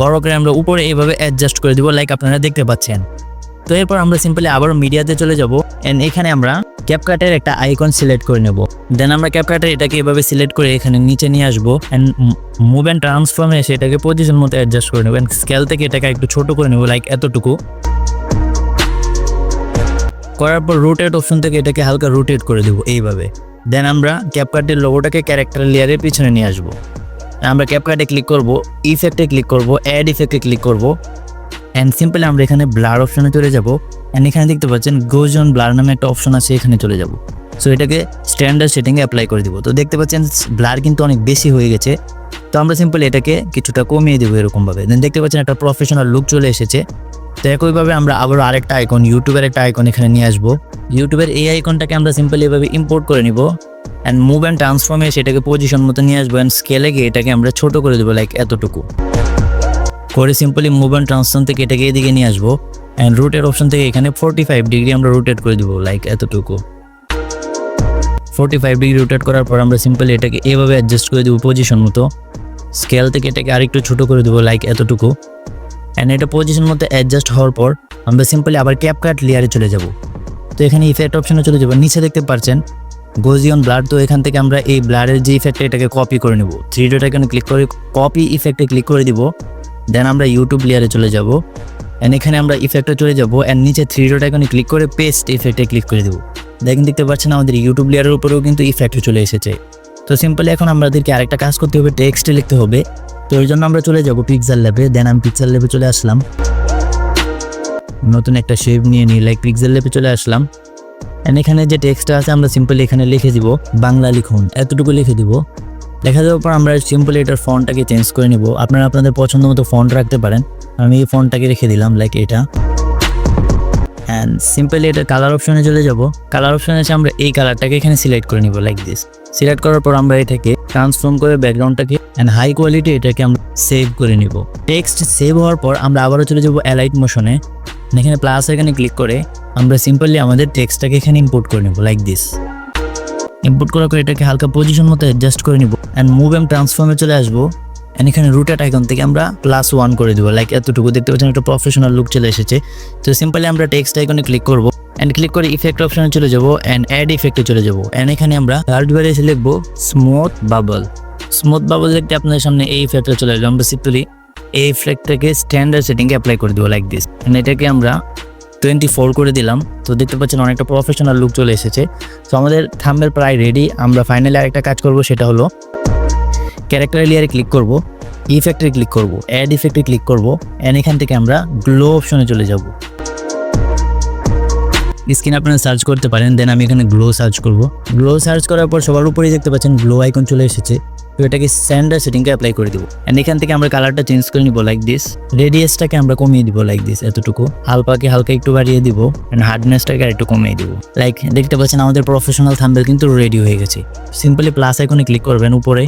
বড় করে আমরা উপরে এইভাবে অ্যাডজাস্ট করে দিব, লাইক আপনারা দেখতে পাচ্ছেন। তো এরপর আমরা সিম্পলি আবারও মিডিয়াতে চলে যাব এন্ড এখানে আমরা ক্যাপকাটের একটা আইকন সিলেক্ট করে নেব। দেন আমরা ক্যাপকাটের এটাকে এভাবে সিলেক্ট করে এখানে নিচে নিয়ে আসবো এন্ড মুভ অ্যান্ড ট্রান্সফর্মে এসে এটাকে পজিশন মতো অ্যাডজাস্ট করে নেব এন্ড স্কেল থেকে এটাকে একটু ছোট করে নেব, লাইক এতটুকু। করার পর রোটেট অপশন থেকে এটাকে হালকা রোটেট করে দেবো এইভাবে। দেন আমরা ক্যাপকাটের লোগোটাকে ক্যারেক্টার লেয়ারের পিছনে নিয়ে আসবো। আমরা ক্যাপকাটে ক্লিক করব, ইফেক্টে ক্লিক করব, অ্যাড ইফেক্টে ক্লিক করব অ্যান্ড সিম্পলি আমরা এখানে ব্লার অপশনে চলে যাব অ্যান্ড এখানে দেখতে পাচ্ছেন গোজ অন ব্লার নামে একটা অপশন আছে, এখানে চলে যাব। সো এটাকে স্ট্যান্ডার্ড সেটিংয়ে অ্যাপ্লাই করে দিব। তো দেখতে পাচ্ছেন ব্লার কিন্তু অনেক বেশি হয়ে গেছে, তো আমরা সিম্পলি এটাকে কিছুটা কমিয়ে দেবো এরকমভাবে। দেন দেখতে পাচ্ছেন একটা প্রফেশনাল লুক চলে এসেছে। তো একইভাবে আমরা আবারও আরেকটা আইকন, ইউটিউবের একটা আইকন এখানে নিয়ে আসবো। ইউটিউবের এই আইকনটাকে আমরা সিম্পলি এভাবে ইম্পোর্ট করে নিব অ্যান্ড মুভ অ্যান্ড ট্রান্সফর্মে সেটাকে পজিশন মতো নিয়ে আসবো অ্যান্ড স্কেলে গিয়ে এটাকে আমরা ছোট করে দেবো, লাইক এতটুকু করে। সিম্পলি মুভ অ্যান্ড ট্রান্সফর্ম থেকে এটাকে এদিকে নিয়ে আসবো অ্যান্ড রুটের অপশন থেকে এখানে 45 ডিগ্রি আমরা রোটেট করে দেবো, লাইক এতটুকু। 45 ডিগ্রি রোটেট করার পর আমরা সিম্পলি এটাকে এভাবে অ্যাডজাস্ট করে দেবো পজিশন মতো। স্কেল থেকে এটাকে আরেকটু ছোট করে দেবো, লাইক এতটুকু। অ্যান্ড এটা পজিশন মতো অ্যাডজাস্ট হওয়ার পর আমরা সিম্পলি আবার ক্যাপকাট লেয়ারে চলে যাব। তো এখানে ইফেক্ট অপশনে চলে যাবো, নিচে দেখতে পাচ্ছেন গোজিয়ন ব্লার। তো এখান থেকে আমরা এই ব্লারের যে ইফেক্টটা এটাকে কপি করে নেব। 3 ডট আইকনে ক্লিক করে কপি ইফেক্টে ক্লিক করে দিব। দেন আমরা ইউটিউব লেয়ারে চলে যাব অ্যান্ড এখানে আমরা ইফেক্টে চলে যাব অ্যান্ড নিচে 3 ডট আইকনে ক্লিক করে পেস্ট ইফেক্টে ক্লিক করে দেবো। দেখেন দেখতে পাচ্ছেন আমাদের ইউটিউব লেয়ারের উপরেও কিন্তু ইফেক্টে চলে এসেছে। তো সিম্পলি এখন আমাদেরকে আরেকটা কাজ করতে হবে, টেক্সটে লিখতে হবে। তো এর জন্য আমরা চলে যাব পিক্সেল ল্যাবে। দেন আমি পিক্সেল ল্যাবে চলে আসলাম, নতুন একটা শেপ নিয়ে নিই, লাইক পিক্সেল ল্যাবে চলে আসলাম এন্ড এখানে যে টেক্সটটা আছে আমরা সিম্পলি এখানে লিখে দিব বাংলা লিখুন, এতটুকু লিখে দিব। লেখা দেওয়ার পর আমরা সিম্পলি এটার ফন্টটাকে চেঞ্জ করে নিব। আপনারা আপনাদের পছন্দ মতো ফন্ট রাখতে পারেন, আমি এই ফন্টটাকে রেখে দিলাম, লাইক এটা। অ্যান্ড সিম্পলি এটা কালার অপশনে চলে যাব। কালার অপশনে এসে আমরা এই কালারটাকে এখানে সিলেক্ট করে নিব, লাইক দিস। সিলেক্ট করার পর আমরা এটাকে ট্রান্সফর্ম করে ব্যাকগ্রাউন্ডটাকে অ্যান্ড হাই কোয়ালিটি এটাকে আমরা সেভ করে নিব। টেক্সট সেভ হওয়ার পর আমরা আবারও চলে যাব অ্যালাইট মোশনে। এখানে প্লাস এখানে ক্লিক করে আমরা সিম্পলি আমাদের টেক্সটটাকে এখানে ইম্পোর্ট করে নেব, লাইক দিস। ইম্পোর্ট করার পর এটাকে হালকা পজিশন মতো অ্যাডজাস্ট করে নিব অ্যান্ড মুভ অ্যান্ড ট্রান্সফর্মে চলে আসবো অ্যান্ড এখানে রুটেট আইকন থেকে আমরা +1 করে দেবো, লাইক এতটুকু। দেখতে পাচ্ছেন একটা প্রফেশনাল লুক চলে এসেছে। তো সিম্পলি আমরা টেক্সট আইকনে ক্লিক করব অ্যান্ড ক্লিক করে ইফেক্ট অপশনে চলে যাব অ্যান্ড অ্যাড ইফেক্টে চলে যাব অ্যান্ড এখানে আমরা থার্ড বারে এসে লিখবো স্মুথ বাবল। স্মুথ বাবল দেখতে আপনাদের সামনে এই ইফেক্টটা চলে আসবে। আমরা সিম্পলি এই ইফেক্টটাকে স্ট্যান্ডার্ড সেটিংয়ে অ্যাপ্লাই করে দেবো, লাইক দিস। অ্যান্ড এটাকে আমরা 24 করে দিলাম। তো দেখতে পাচ্ছেন অনেকটা প্রফেশনাল লুক চলে এসেছে। তো আমাদের থাম্বনেল প্রায় রেডি। আমরা ফাইনালি আরেকটা কাজ করব, সেটা হলো ক্যারেক্টার লেয়ারে ক্লিক করব, ইফেক্টে ক্লিক করব, অ্যাড ইফেক্টে ক্লিক করব অ্যান্ড এখান থেকে আমরা গ্লো অপশনে চলে যাব। স্ক্রিনে আপনারা সার্চ করতে পারেন, দেন আমি এখানে গ্লো সার্চ করব। গ্লো সার্চ করার পর সবার উপরেই দেখতে পাচ্ছেন গ্লো আইকন চলে এসেছে। তো এটাকে স্ট্যান্ডার্ড সেটিংকে অ্যাপ্লাই করে দিব অ্যান্ড এখান থেকে আমরা কালারটা চেঞ্জ করে নিব, লাইক দিস। রেডিয়াসটাকে আমরা কমিয়ে দিব, লাইক দিস, এতটুকু। হালকাকে হালকা একটু বাড়িয়ে দিব অ্যান্ড হার্ডনেসটাকে আর একটু কমিয়ে দিব। লাইক দেখতে পাচ্ছেন আমাদের প্রফেশনাল থাম্বনেল কিন্তু রেডি হয়ে গেছে। সিম্পলি প্লাস আইকনে ক্লিক করবেন উপরে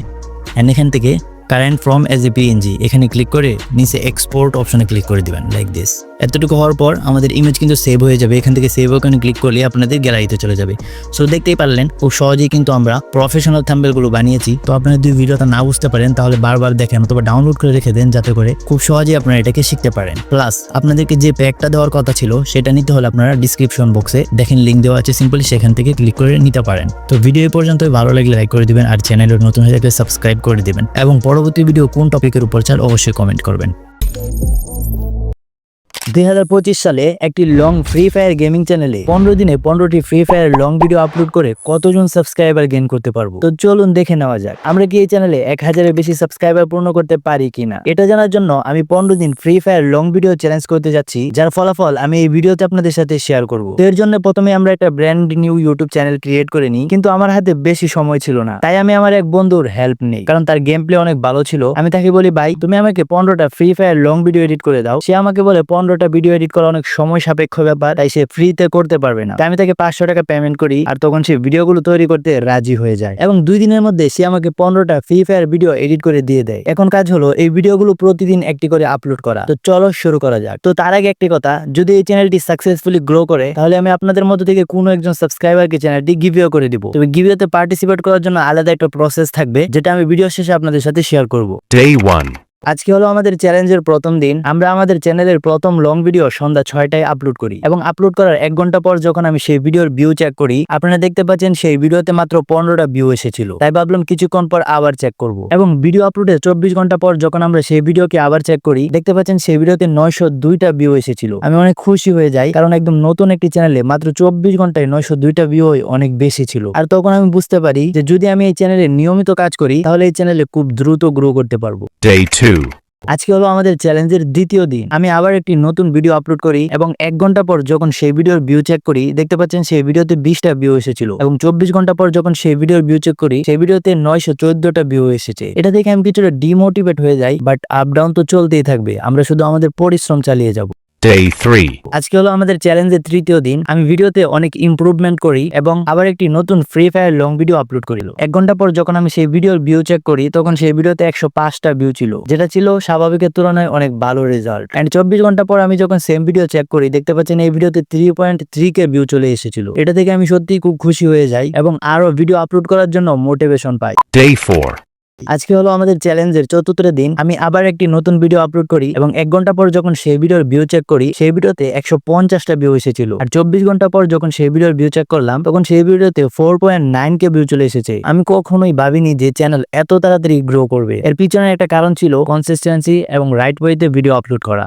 অ্যান্ড এখান থেকে current from as a PNG এখানে ক্লিক করে নিচে এক্সপোর্ট অপশনে ক্লিক করে দিবেন, লাইক দিস। এতটুকু হওয়ার পর আমাদের ইমেজ কিন্তু সেভ হয়ে যাবে। এখান থেকে সেভ ওখানে ক্লিক করলে আপনাদের গ্যালারিতে চলে যাবে। সো দেখতেই পারলেন খুব সহজেই কিন্তু আমরা প্রফেশনাল থাম্বনেলগুলো বানিয়েছি। তো আপনারা যদি ভিডিওটা না বুঝতে পারেন তাহলে বারবার দেখেন অথবা ডাউনলোড করে রেখে দেন, যাতে করে খুব সহজেই আপনারা এটাকে শিখতে পারেন। প্লাস আপনাদেরকে যে প্যাকটা দেওয়ার কথা ছিল সেটা নিতে হলে আপনারা ডিসক্রিপশন বক্সে দেখেন লিঙ্ক দেওয়া আছে, সিম্পলি সেখান থেকে ক্লিক করে নিতে পারেন। তো ভিডিও এই পর্যন্ত ভালো লাগলে লাইক করে দিবেন আর চ্যানেলে নতুন হয়ে থাকলে সাবস্ক্রাইব করে দিবেন এবং পরবর্তী ভিডিও কোন টপিকের উপর চান অবশ্যই কমেন্ট করবেন। 2025 সালে একটি লং ফ্রি ফায়ার গেমিং চ্যানেলে 15 দিনে 15টি Free Fire long video upload করে কতজন সাবস্ক্রাইবার গেইন করতে পারবো। তো চলুন দেখে নেওয়া যাক আমরা কি এই চ্যানেলে 1000-এর বেশি সাবস্ক্রাইবার পূর্ণ করতে পারি কিনা। এটা জানার জন্য আমি 15 দিন free Fire long video challenge করতে যাচ্ছি, যার ফলাফল আমি এই ভিডিওতে আপনাদের সাথে শেয়ার করব। তো এর জন্য প্রথমে আমরা একটা brand new YouTube channel create করে নিই, কিন্তু আমার হাতে বেশি সময় ছিল না, তাই আমি আমার এক বন্ধুর হেল্প নেই, কারণ তার গেম প্লে অনেক ভালো ছিল। আমি তাকে বলি, ভাই তুমি আমাকে 15টা Free Fire long video edit করে দাও। সে আমাকে বলে 15টা ভিডিও এডিট করা অনেক সময় সাপেক্ষ ব্যাপার, তাই সে ফ্রিতে করতে পারবে না। তাই আমি তাকে 500 টাকা পেমেন্ট করি, আর তখন সে ভিডিওগুলো তৈরি করতে রাজি হয়ে যায় এবং 2 দিনের মধ্যে সে আমাকে 15টা ফ্রি ফায়ার ভিডিও এডিট করে দিয়ে দেয়। এখন কাজ হলো এই ভিডিওগুলো প্রতিদিন একটি করে আপলোড করা। তো চলো শুরু করা যাক। তো তার আগে একটি কথা, যদি এই চ্যানেলটি সাকসেসফুলি গ্রো করে তাহলে আমি আপনাদের মধ্যে থেকে কোনো একজন সাবস্ক্রাইবারকে চ্যানেলটি গিভওয়ে করে দিব। তবে গিভওয়েতে পার্টিসিপেট করার জন্য আলাদা একটা প্রসেস থাকবে, যেটা আমি ভিডিও শেষে আপনাদের সাথে শেয়ার করব। Day 1. আজকে হলো আমাদের চ্যালেঞ্জের প্রথম দিন। আমরা আমাদের চ্যানেলের প্রথম লং ভিডিও সন্ধ্যা 6টায় আপলোড করি এবং আপলোড করার 1 ঘন্টা পর যখন আমি সেই ভিডিওর ভিউ চেক করি, আপনারা দেখতে পাচ্ছেন সেই ভিডিওতে মাত্র 15টা ভিউ এসেছিল। তাই ভাবলাম কিছুক্ষণ পর আবার চেক করব এবং ভিডিও আপলোডের 24 ঘন্টা পর যখন আমরা সেই ভিডিওকে আবার চেক করি, দেখতে পাচ্ছেন সেই ভিডিওতে 902টা ভিউ এসেছিল। আমি অনেক খুশি হয়ে যাই, কারণ একদম নতুন একটি চ্যানেলে মাত্র 24 ঘন্টায় 902টা ভিউ অনেক বেশি ছিল। আর তখন আমি বুঝতে পারি যে যদি আমি এই চ্যানেলে নিয়মিত কাজ করি তাহলে এই চ্যানেলে খুব দ্রুত গ্রো করতে পারবো। Day 2. আজকে হলো আমাদের চ্যালেঞ্জের দ্বিতীয় দিন। আমি আবার একটি নতুন ভিডিও আপলোড করি এবং 1 ঘন্টা পর যখন সেই ভিডিওর ভিউ চেক করি, দেখতে পাচ্ছেন সেই ভিডিওতে 20টা ভিউ এসেছিল এবং 24 ঘন্টা পর যখন সেই ভিডিওর ভিউ চেক করি, সেই ভিডিওতে 914টা ভিউ এসেছে। এটা দেখে আমি কিছুটা ডিমোটিভেট হয়ে যাই, বাট আপ ডাউন তো চলতেই থাকবে, আমরা শুধু আমাদের পরিশ্রম চালিয়ে যাব। Day 3. আজকে হলো আমাদের চ্যালেঞ্জের তৃতীয় দিন। আমি ভিডিওতে অনেক ইমপ্রুভমেন্ট করি এবং আবার একটি নতুন free Fire long video upload করি। 1 ঘন্টা পর যখন আমি সেই ভিডিওর ভিউ চেক করি, তখন সেই ভিডিওতে 105টা ভিউ ছিল, যেটা ছিল স্বাভাবিকের তুলনায় অনেক ভালো রেজাল্ট। এন্ড 24 ঘন্টা পর আমি যখন সেম ভিডিও চেক করি, দেখতে পাচ্ছেন এই ভিডিওতে 3.3K ভিউ চলে এসেছিল। এটা থেকে আমি সত্যিই খুব খুশি হয়ে যাই এবং আরো ভিডিও আপলোড করার জন্য মোটিভেশন পাই। Day 4. আজকে হলো আমাদের চ্যালেঞ্জের চতুর্থ দিন। আমি আবার একটি নতুন ভিডিও আপলোড করি এবং 1 ঘন্টা পর যখন সেই ভিডিওর ভিউ চেক করি, সেই ভিডিওতে 150টা ভিউ এসেছিল। আর 24 ঘন্টা পর যখন সেই ভিডিওর ভিউ চেক করলাম, তখন সেই ভিডিওতে 4.9K ভিউ চলে এসেছে। আমি কখনোই ভাবিনি যে চ্যানেল এত তাড়াতাড়ি গ্রো করবে। এর পিছনে একটা কারণ ছিল কনসিস্টেন্সি এবং রাইট ওয়েতে ভিডিও আপলোড করা।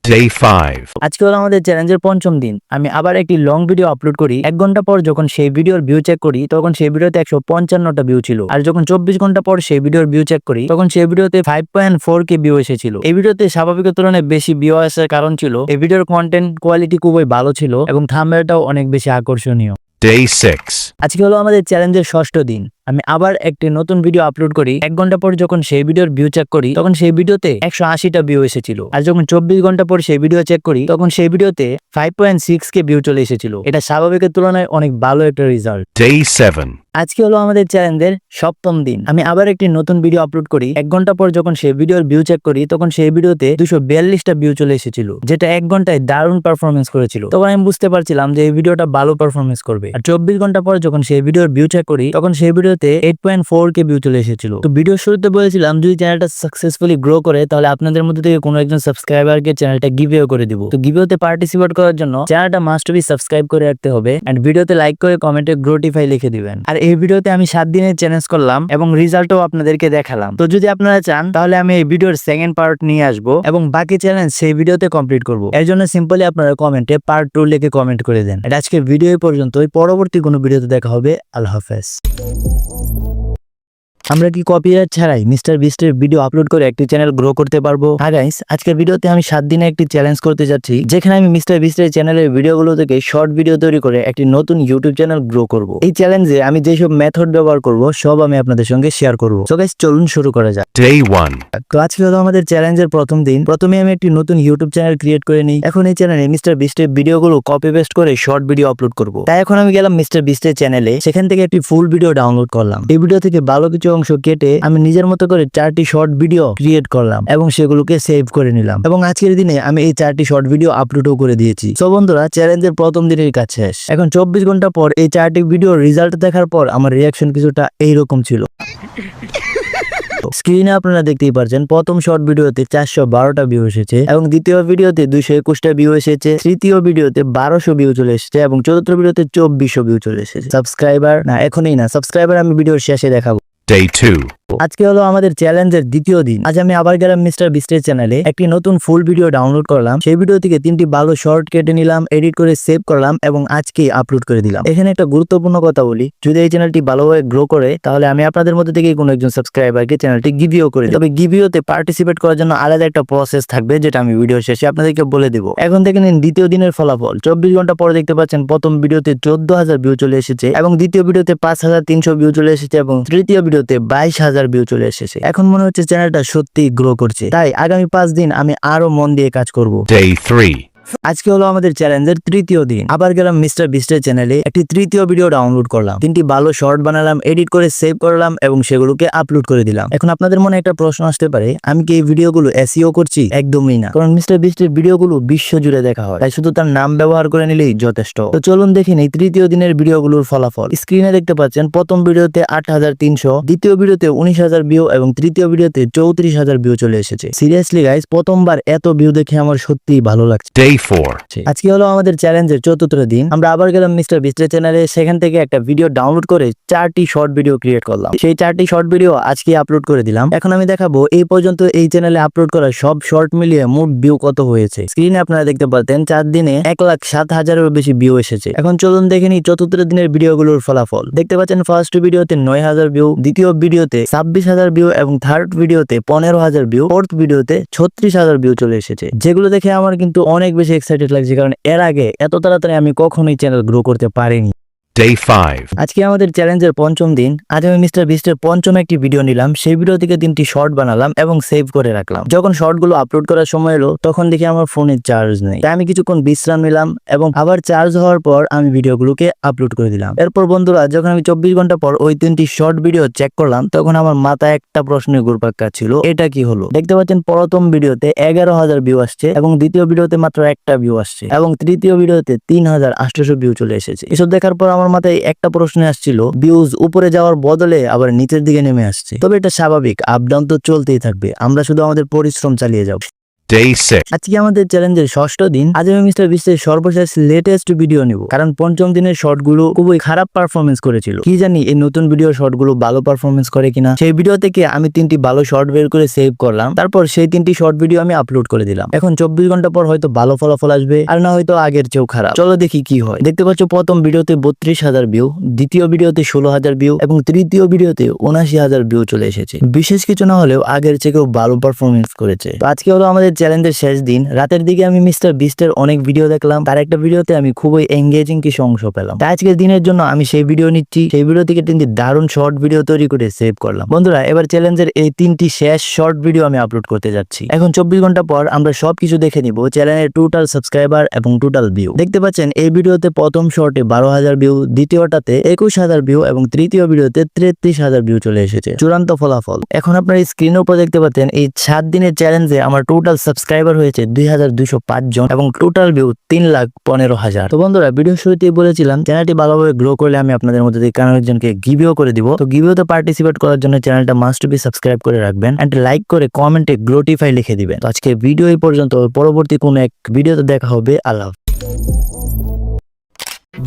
Day 5. আজকে হলো আমাদের চ্যালেঞ্জের পঞ্চম দিন। আমি আবার একটি লং ভিডিও আপলোড করি। 1 ঘন্টা পর যখন সেই ভিডিওর ভিউ চেক করি, তখন সেই ভিডিওতে 155টা ভিউ ছিল। আর যখন 24 ঘন্টা পর সেই ভিডিওর ভিউ চেক করি, তখন সেই ভিডিওতে 5.4K ভিউ এসেছিল। এই ভিডিওতে স্বাভাবিকের তুলনায় বেশি ভিউ আসার কারণ ছিল এই ভিডিওর কন্টেন্ট কোয়ালিটি খুবই ভালো ছিল এবং থাম্বনেলটাও অনেক বেশি আকর্ষণীয়। Day 6. আজকে হলো আমাদের চ্যালেঞ্জের ষষ্ঠ দিন। আমি আবার একটি নতুন ভিডিও আপলোড করি। 1 ঘন্টা পর যখন সেই ভিডিওর ভিউ চেক করি, তখন সেই ভিডিওতে 180টা ভিউ এসেছিল। আর যখন 24 ঘন্টা পর সেই ভিডিও চেক করি, তখন সেই ভিডিওতে 5.6K ভিউ চলে এসেছিল। এটা স্বাভাবিকের তুলনায় অনেক ভালো একটা রেজাল্ট। Day 7. আজকে হলো আমাদের চ্যালেঞ্জের সপ্তম দিন। আমি আবার একটি নতুন ভিডিও আপলোড করি। 1 ঘন্টা পর যখন সেই ভিডিওর ভিউ চেক করি, তখন সেই ভিডিওতে 242টা ভিউ চলে এসেছিল, যেটা 1 ঘন্টায় দারুণ পারফরমেন্স করেছিল। তখন আমি বুঝতে পারছিলাম যে এই ভিডিওটা ভালো পারফরমেন্স করবে। আর 24 ঘন্টা পর যখন সেই ভিডিওর ভিউ চেক করি, তখন সেই ভিডিওতে 8.4K ভিউ চলে এসেছিল। তো ভিডিও শুরুতে বলেছিলাম যদি চ্যানেলটা সাকসেসফুলি গ্রো করে তাহলে আপনাদের মধ্যে থেকে কোনো একজন সাবস্ক্রাইবারকে চ্যানেলটা গিভওয়ে করে দিব। তো গিভওয়েতে পার্টিসিপেট করার জন্য চ্যানেলটা মাস্ট বি সাবস্ক্রাইব করে রাখতে হবে এন্ড ভিডিওতে লাইক করে কমেন্টে গ্রোটিফাই লিখে দিবেন। আর এই ভিডিওতে আমি 7 দিনের চ্যালেঞ্জ করলাম এবং রেজাল্টও আপনাদেরকে দেখালাম। তো যদি আপনারা চান তাহলে আমি এই ভিডিওর সেকেন্ড পার্ট নিয়ে আসবো এবং বাকি চ্যালেঞ্জ সেই ভিডিওতে কমপ্লিট করব। এর জন্য সিম্পলি আপনারা কমেন্টে পার্ট 2 লিখে কমেন্ট করে দেন। আর আজকের ভিডিও এই পর্যন্তই। পরবর্তী কোনো ভিডিওতে দেখা হবে। আল্লাহ হাফেজ। আমরা কি কপিরাইট ছাড়াই মিস্টার বিস্টের ভিডিও আপলোড করে একটি চ্যানেল গ্রো করতে পারবো? হ্যাঁ গাইস, আজকের ভিডিওতে আমি 7 দিনে একটি চ্যালেঞ্জ করতে যাচ্ছি, যেখানে আমি মিস্টার বিস্টের চ্যানেলের ভিডিওগুলো থেকে শর্ট ভিডিও তৈরি করে একটি নতুন ইউটিউব চ্যানেল গ্রো করব। এই চ্যালেঞ্জে আমি যেসব মেথড ব্যবহার করব সব আমি আপনাদের সঙ্গে শেয়ার করব। সো গাইস চলুন শুরু করা যাক। Day 1. তো আজকে হলো আমাদের চ্যালেঞ্জের প্রথম দিন। প্রথমে আমি একটি নতুন ইউটিউব চ্যানেল ক্রিয়েট করে নিই। এখন এই চ্যানেলে মিস্টার বিস্টের ভিডিওগুলো কপি পেস্ট করে শর্ট ভিডিও আপলোড করব। তাই এখন আমি গেলাম মিস্টার বিস্টের চ্যানেলে, সেখান থেকে একটি ফুল ভিডিও ডাউনলোড করলাম। এই ভিডিও থেকে ভালো কিছু অংশ কেটে আমি নিজের মতো করে 4টি শর্ট ভিডিও ক্রিয়েট করলাম এবং সেগুলোকে সেভ করে নিলাম এবং আজকের দিনে আমি এই 4টি শর্ট ভিডিও আপলোডও করে দিয়েছি। সো বন্ধুরা, চ্যালেঞ্জের প্রথম দিনের কাজ শেষ। এখন 24 ঘন্টা পর এই 4টি ভিডিও রেজাল্ট দেখার পর আমার রিয়াকশন কিছুটা এইরকম ছিল। স্ক্রিনে আপনারা দেখতেই পাচ্ছেন প্রথম শর্ট ভিডিওতে 412টা ভিউ এসেছে এবং দ্বিতীয় ভিডিওতে 221টা ভিউ এসেছে, তৃতীয় ভিডিওতে 1200 ভিউ চলে এসেছে এবং চতুর্থ ভিডিওতে 2400 ভিউ চলে এসেছে। সাবস্ক্রাইবার না, এখনই না, সাবস্ক্রাইবার আমি ভিডিওর শেষে দেখাবো। Day 2. আজকে হলো আমাদের চ্যালেঞ্জের দ্বিতীয় দিন। আজ আমি আবার গেলাম মিস্টার বিস্টের চ্যানেলে, একটি নতুন ফুল ভিডিও ডাউনলোড করলাম। সেই ভিডিও থেকে 3টি ভালো শর্ট কেটে নিলাম, এডিট করে সেভ করলাম এবং আজকে আপলোড করে দিলাম। এখানে একটা গুরুত্বপূর্ণ কথা বলি, যদি এই চ্যানেলটি ভালোভাবে গ্রো করে তাহলে আমি আপনাদের মধ্যে থেকে কোনো একজন সাবস্ক্রাইবারকে চ্যানেলটি গিভিও করে দিই। তবে গিভিওতে পার্টিসিপেট করার জন্য আলাদা একটা প্রসেস থাকবে, যেটা আমি ভিডিও শেষে আপনাদেরকে বলে দেবো। এখন থেকে নিন দ্বিতীয় দিনের ফলাফল। 24 ঘন্টা পরে দেখতে পাচ্ছেন প্রথম ভিডিওতে 14,000 ভিউ চলে এসেছে এবং দ্বিতীয় ভিডিওতে 5,300 ভিউ চলে এসেছে এবং তৃতীয় ভিডিওতে 22,000 ভিউ চলে এসেছে। এখন মনে হচ্ছে চ্যানেলটা সত্যি গ্রো করছে, তাই আগামী 5 দিন আমি আরো মন দিয়ে কাজ করব। Day 3. আজকে হলো আমাদের চ্যালেঞ্জের তৃতীয় দিন। আবার গেলাম মিস্টার বিস্টের চ্যানেলে, একটি তৃতীয় ভিডিও ডাউনলোড করলাম, 3টি ভালো শর্ট বানালাম, এডিট করে সেভ করলাম এবং সেগুলোকে আপলোড করে দিলাম। এখন আপনাদের মনে একটা প্রশ্ন আসতে পারে, আমি কি এই ভিডিওগুলো এসইও করছি? একদমই না, কারণ মিস্টার বিস্টের ভিডিওগুলো বিশ্ব জুড়ে দেখা হয়, তাই শুধু তার নাম ব্যবহার করে নিলেই যথেষ্ট। তো চলুন দেখি এই তৃতীয় দিনের ভিডিওগুলোর ফলাফল। স্ক্রিনে দেখতে পাচ্ছেন প্রথম ভিডিওতে 8,300, দ্বিতীয় ভিডিওতে 19,000 ভিউ এবং তৃতীয় ভিডিওতে 34,000 ভিউ চলে এসেছে। সিরিয়াসলি গাইস, প্রথমবার এত ভিউ দেখে আমার সত্যিই ভালো লাগছে। Day 4. আজকে হলো আমাদের চ্যালেঞ্জের চতুর্থ দিন। আমরা আবার গেলাম মিস্টার বিস্টের চ্যানেলে, সেখান থেকে একটা ভিডিও ডাউনলোড করে 4টি শর্ট ভিডিও ক্রিয়েট করলাম। সেই 4টি শর্ট ভিডিও আজকে আপলোড করে দিলাম। এখন আমি দেখাবো এই পর্যন্ত এই চ্যানেলে আপলোড করা সব শর্ট মিলিয়ে মোট ভিউ কত হয়েছে। স্ক্রিনে আপনারা দেখতে পাচ্ছেন 4 দিনে 1,07,000-এরও বেশি ভিউ এসেছে। এখন চলুন দেখে নিই চতুর্থ দিনের ভিডিওগুলোর ফলাফল। দেখতে পাচ্ছেন ফার্স্ট ভিডিওতে 9,000 ভিউ, দ্বিতীয় ভিডিওতে 26,000 ভিউ এবং থার্ড ভিডিওতে 15,000 ভিউ, ফোর্থ ভিডিওতে 36,000 ভিউ চলে এসেছে। যেগুলো দেখে আমার কিন্তু অনেক বেশি এক্সাইটেড লাগছে, কারণ এর আগে এত তাড়াতাড়ি আমি কখনোই চ্যানেল গ্রো করতে পারিনি। Day 5. আজকে আমাদের চ্যালেঞ্জের পঞ্চম দিন। আজ আমি মিস্টার বিস্টের পঞ্চম একটি ভিডিও নিলাম, সেই ভিডিও থেকে 3টি শর্ট বানালাম এবং সেভ করে রাখলাম। যখন শর্টগুলো আপলোড করার সময় এলো তখন দেখি আমার ফোনে চার্জ নেই, তাই আমি কিছুক্ষণ বিশ্রাম নিলাম এবং আবার চার্জ হওয়ার পর আমি ভিডিওগুলোকে আপলোড করে দিলাম। এরপর বন্ধুরা, যখন আমি 24 ঘন্টা পর ওই 3টি শর্ট ভিডিও চেক করলাম তখন আমার মাথায় একটা প্রশ্নের ঘুরপাক খাচ্ছিল, এটা কি হলো। দেখতে পাচ্ছেন প্রথম ভিডিওতে 11,000 ভিউ আসছে এবং দ্বিতীয় ভিডিওতে মাত্র একটা ভিউ আসছে এবং তৃতীয় ভিডিওতে 3,800 ভিউ চলে এসেছে। এসব দেখার পর আমার মাথায় একটা প্রশ্ন আসছিল, ভিউজ উপরে যাওয়ার বদলে আবার নিচের দিকে নেমে আসছে। তবে এটা স্বাভাবিক, আপ ডাউন তো চলতেই থাকবে, আমরা শুধু আমাদের পরিশ্রম চালিয়ে যাব। Day 6. আজকে আমাদের চ্যালেঞ্জের ষষ্ঠ দিন। আজ আমি মিস্টার বিস্টের সর্বশেষ লেটেস্ট ভিডিও নিব, কারণ পঞ্চম দিনের শর্টগুলো খুবই খারাপ পারফরমেন্স করেছিল। কি জানি এই নতুন ভিডিও শর্টগুলো ভালো পারফরমেন্স করে কিনা। সেই ভিডিও থেকে আমি 3টি ভালো শর্ট বের করে সেভ করলাম, তারপর সেই 3টি শর্ট ভিডিও আমি আপলোড করে দিলাম। এখন 24 ঘন্টা পর হয়তো ভালো ফলাফল আসবে, আর না হয়তো আগের চেয়েও খারাপ। চলো দেখি কি হয়। দেখতে পাচ্ছ প্রথম ভিডিওতে 32,000 ভিউ, দ্বিতীয় ভিডিওতে 16,000 ভিউ এবং তৃতীয় ভিডিওতে 79,000 ভিউ চলে এসেছে। বিশেষ কিছু না হলেও আগের চেয়েও ভালো পারফরমেন্স করেছে। তো আজকে হলো আমাদের চ্যালেঞ্জের শেষ দিন। রাতের দিকে আমি মিস্টার বিস্টের অনেক ভিডিও দেখলাম, তার একটা ভিডিওতে আমি খুবই এঙ্গেজিং কিছু অংশ পেলাম। তাই আজকের দিনের জন্য আমি সেই ভিডিও নিচ্ছি, সেই ভিডিও থেকে 3টি দারুণ শর্ট ভিডিও তৈরি করে সেভ করলাম। বন্ধুরা, এবার চ্যালেঞ্জের এই 3টি শেষ শর্ট ভিডিও আমি আপলোড করতে যাচ্ছি। এখন 24 ঘন্টা পর আমরা সবকিছু দেখে নিব, চ্যানেলের টোটাল সাবস্ক্রাইবার এবং টোটাল ভিউ। দেখতে পাচ্ছেন এই ভিডিওতে প্রথম শর্টে 12,000 ভিউ, দ্বিতীয়টাতে 21,000 ভিউ এবং তৃতীয় ভিডিওতে 33,000 ভিউ চলে এসেছে। চূড়ান্ত ফলাফল এখন আপনার স্ক্রিনের উপর দেখতে পাচ্ছেন। এই 7 দিনের চ্যালেঞ্জে আমার টোটাল সাবস্ক্রাইবার হয়েছে 2,205 জন এবং টোটাল ভিউ 3,15,000। তো বন্ধুরা, ভিডিও শুরুতেই বলেছিলাম চ্যানেলটি ভালোভাবে গ্রো করলে আমি আপনাদের মধ্যে থেকে কারো একজনকে গিভিও করে দিব। তো গিভিওতে পার্টিসিপেট করার জন্য চ্যানেলটা মাস্ট বি সাবস্ক্রাইব করে রাখবেন এন্ড লাইক করে কমেন্টে গ্লোটিফাই লিখে দিবেন। তো আজকে ভিডিও এই পর্যন্ত, পরবর্তী কোনো এক ভিডিওতে দেখা হবে। আল্লাহ।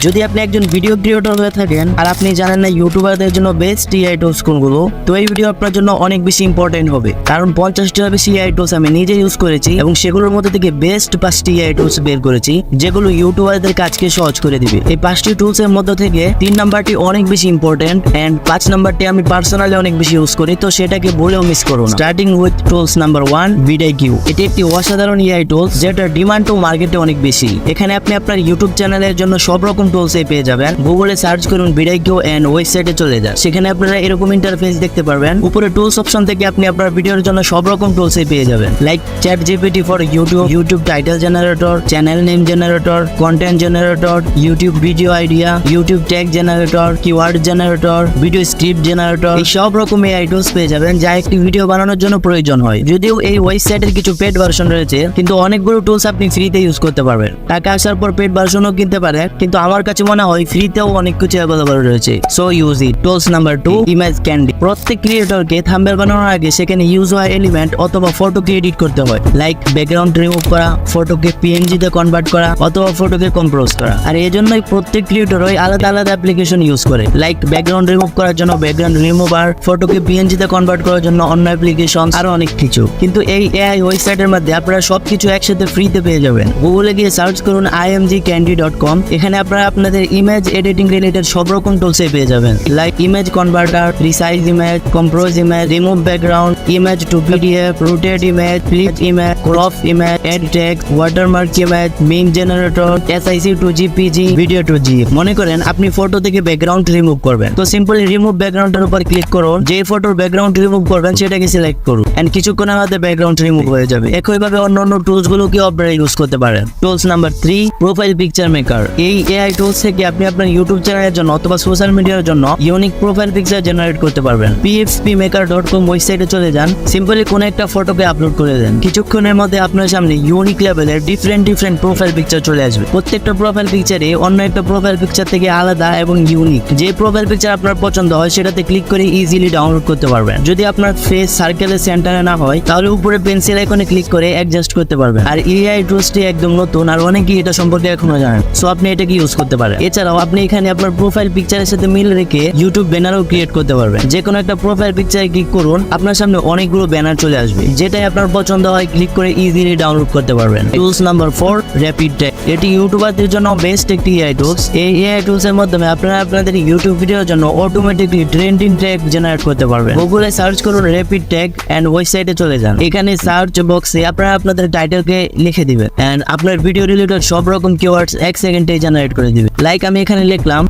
যদি আপনি একজন ভিডিও ক্রিয়েটর হয়ে থাকেন আর আপনি জানেন না ইউটিউবারদের জন্য বেস্ট এআই টুলস কোনগুলো, তো এই ভিডিও আপনার জন্য অনেক বেশি ইম্পর্টেন্ট হবে, কারণ 50টার বেশি এআই টুলস আমি নিজে ইউজ করেছি এবং সেগুলোর মধ্যে থেকে বেস্ট 5টি এআই টুলস বের করেছি যেগুলো ইউটিউবারদের কাজকে সহজ করে দিবে। এই 5টি টুলস এর মধ্যে থেকে 3 নাম্বারটি অনেক বেশি ইম্পর্টেন্ট এন্ড 5 নাম্বারটি আমি পার্সোনালি অনেক বেশি ইউজ করি, তো সেটাকে বলেও মিস করো না। Starting with tools number 1, ভিডিকিউ। এটি একটি অসাধারণ এআই টুলস যেটার ডিমান্ড ও মার্কেটে অনেক বেশি। এখানে আপনি আপনার ইউটিউব চ্যানেলের জন্য সব রকম টুলস পেয়ে যাবেন। গুগলে সার্চ করুন ভিডিকিউ এন্ড ওয়েবসাইটে চলে যান, সেখানে আপনারা এরকম ইন্টারফেস দেখতে পারবেন। উপরে টুলস অপশন থেকে আপনি আপনার ভিডিওর জন্য সব রকম টুলস পেয়ে যাবেন, like chat GPT for YouTube, YouTube title generator, channel name generator, content generator, YouTube video idea, YouTube tag generator, keyword generator, video script generator. এই সব রকম এআই টুলস পেয়ে যাবেন যা একটি ভিডিও বানানোর জন্য প্রয়োজন হয়। যদিও এই ওয়েবসাইটের কিছু পেড ভার্সন রয়েছে, কিন্তু অনেকগুলো টুলস আপনি ফ্রিতে ইউজ করতে পারবেন। টাকা আসার পর পেড ভার্সনও কিনতে পারেন, কিন্তু আমার আমার কাছে মনে হয় ফ্রিতেও অনেক কিছু অ্যাভেলেবল রয়েছে, so use it. Tools number 2, image candy. প্রত্যেক ক্রিয়েটরকে থাম্বনেল বানানোর আগে সেখানে ইউজ হওয়া এলিমেন্ট অথবা ফটোকে এডিট করতে হয়, লাইক ব্যাকগ্রাউন্ড রিমুভ করা, ফটোকে পিএনজি তে কনভার্ট করা অথবা ফটোকে কম্পোজ করা। আর এই জন্যই প্রত্যেক ক্রিয়েটরই আলাদা আলাদা অ্যাপ্লিকেশন ইউজ করে, লাইক ব্যাকগ্রাউন্ড রিমুভ করার জন্য ব্যাকগ্রাউন্ড রিমুভার, ফটোকে পিএনজি তে কনভার্ট করার জন্য অন্য অ্যাপ্লিকেশন, আরো অনেক কিছু। কিন্তু এই এআই ওয়েবসাইটের মধ্যে আপনারা সবকিছু একসাথে ফ্রিতে পেয়ে যাবেন। গুগলে গিয়ে সার্চ করুন imgcandy.com। এখানে আপনারা আপনাদের ইমেজ এডিটিং রিলেটেড সব রকম টুলসে পেয়ে যাবেন, like image converter, resize image, compose image, remove background, image to PDF, rotate image, flip image, crop image, add text, watermark image, meme generator, SIC to JPG, video to GIF। মনে করেন আপনি photo থেকে background remove করবেন, তো simply remove ব্যাকগ্রাউন্ডের উপর click করুন, যে ফটোর ব্যাকগ্রাউন্ড রিমুভ করবেন সেটাকে সিলেক্ট করুন, এন্ড কিছুক্ষণের মধ্যে ব্যাকগ্রাউন্ড রিমুভ হয়ে যাবে। একইভাবে অন্যান্য টুলস গুলোকে আপনারা ইউজ করতে পারেন। Tools number 3, profile picture maker. এই এআই টুলস থেকে আপনি আপনার ইউটিউব চ্যানেলের জন্য অথবা সোশ্যাল মিডিয়ার জন্য ইউনিক প্রোফাইল পিকচার জেনারেট করতে পারবেন। phpmaker.com ওয়েবসাইটে চলে যান, সিম্পলি কোন একটা ফটোকে আপলোড করে দেন, কিছুক্ষণের মধ্যে আপনার সামনে ইউনিক লেভেলের ডিফারেন্ট প্রোফাইল পিকচার চলে আসবে। প্রত্যেকটা প্রোফাইল পিকচারে অন্য একটা প্রোফাইল পিকচার থেকে আলাদা এবং ইউনিক। যে প্রোফাইল পিকচার আপনার পছন্দ হয় সেটাতে ক্লিক করে ইজিলি ডাউনলোড করতে পারবেন। যদি আপনার ফেস সার্কেলের সেন্টারে না হয় তাহলে উপরে পেন্সিল আইকনে ক্লিক করে অ্যাডজাস্ট করতে পারবেন। আর এআই টুলসটি একদম নতুন আর অনেকেই এটা সম্পর্কে এখনো জানেন, সো আপনি এটাকে ইউজ করতে পারেন। এছাড়াও আপনি এখানে আপনার প্রোফাইল পিকচারের সাথে মিল রেখে ইউটিউব ব্যানারও ক্রিয়েট করতে পারবেন। যে কোনো একটা প্রোফাইল পিকচারে ক্লিক করুন, আপনার সামনে অনেকগুলো ব্যানার চলে আসবে, যেটাই আপনার পছন্দ হয় ক্লিক করে ইজিলি ডাউনলোড করতে পারবেন। Tools number 4, rapid tag. এটি ইউটিউবারদের জন্য বেস্ট একটি এআই টুলস। এই এআই টুলস এর মাধ্যমে আপনারা আপনাদের ইউটিউব ভিডিওর জন্য অটোমেটিকলি ট্রেন্ডিং ট্যাগ জেনারেট করতে পারবেন। গুগলে সার্চ করুন র্যাপিড ট্যাগ এন্ড ওয়েবসাইটে চলে যান। এখানে সার্চ বক্সে আপনারা আপনাদের টাইটেলকে লিখে দিবেন এন্ড আপনার ভিডিও রিলেটেড সব রকম কিওয়ার্ডস 1 সেকেন্ডে জেনারেট করে দিবে। লাইক আমি এখানে লিখলাম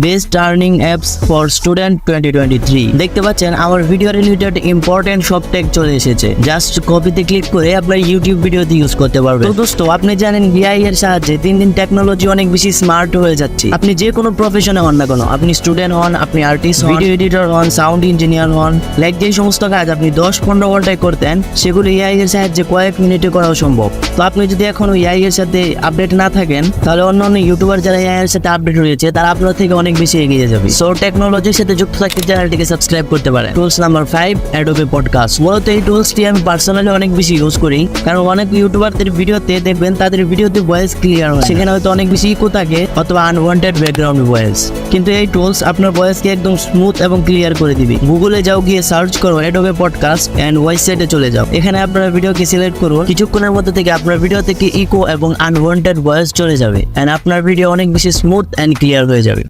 best earning apps for student 2023। দেখতে পাচ্ছেন আমার ভিডিও রিলেটেড ইম্পর্টেন্ট সব ট্যাগ চলে এসেছে। জাস্ট কপিতে ক্লিক করে আপনার ইউটিউব ভিডিওতে ইউজ করতে পারবেন। তো দোস্ত, আপনি জানেন এআই এর সাহায্যে দিন দিন টেকনোলজি অনেক বেশি স্মার্ট হয়ে যাচ্ছে। আপনি যে কোনো প্রফেশনে হন না কেন, আপনি স্টুডেন্ট হন, আপনি আর্টিস্ট হন, ভিডিও এডিটর হন, সাউন্ড ইঞ্জিনিয়ার হন, লাইক যে সমস্ত কাজ আপনি 10-15 ঘন্টায় করতেন সেগুলো এআই এর সাহায্যে কয়েক মিনিটে করা সম্ভব। তো আপনি যদি এখনো এআই এর সাথে আপডেট না থাকেন তাহলে অন্যান্য ইউটিউবার যারা এআই এর সাথে আপডেট রয়েছে তারা আপনার থেকে অনেক বেশি এগিয়ে যাবে। সো টেকনোলজির সাথে যুক্ত থাকতে চ্যানেলটিকে সাবস্ক্রাইব করতে পারেন। Tools number 5, Adobe podcast. মূলত এই টুলসটি আমি পার্সোনালি অনেক বেশি ইউজ করি, কারণ অনেক ইউটিউবারদের ভিডিওতে দেখবেন তাদের ভিডিওতে ভয়েস ক্লিয়ার হয়, সেখানে হয়তো অনেক বেশি ইকো থাকে অথবা আনওয়ান্টেড ব্যাকগ্রাউন্ড ভয়েস, কিন্তু এই টুলস আপনার ভয়েসকে একদম স্মুথ এবং ক্লিয়ার করে দিবে। গুগলে যাও, গিয়ে সার্চ করো অ্যাডোবে পডকাস্ট এন্ড ওয়েবসাইটে চলে যাও। এখানে আপনার ভিডিওকে সিলেক্ট করুন, কিছুক্ষণের মধ্যে থেকে আপনার ভিডিও থেকে ইকো এবং আনওয়ান্টেড ভয়েস চলে যাবে এন্ড আপনার ভিডিও অনেক বেশি স্মুথ এন্ড ক্লিয়ার হয়ে যাবে।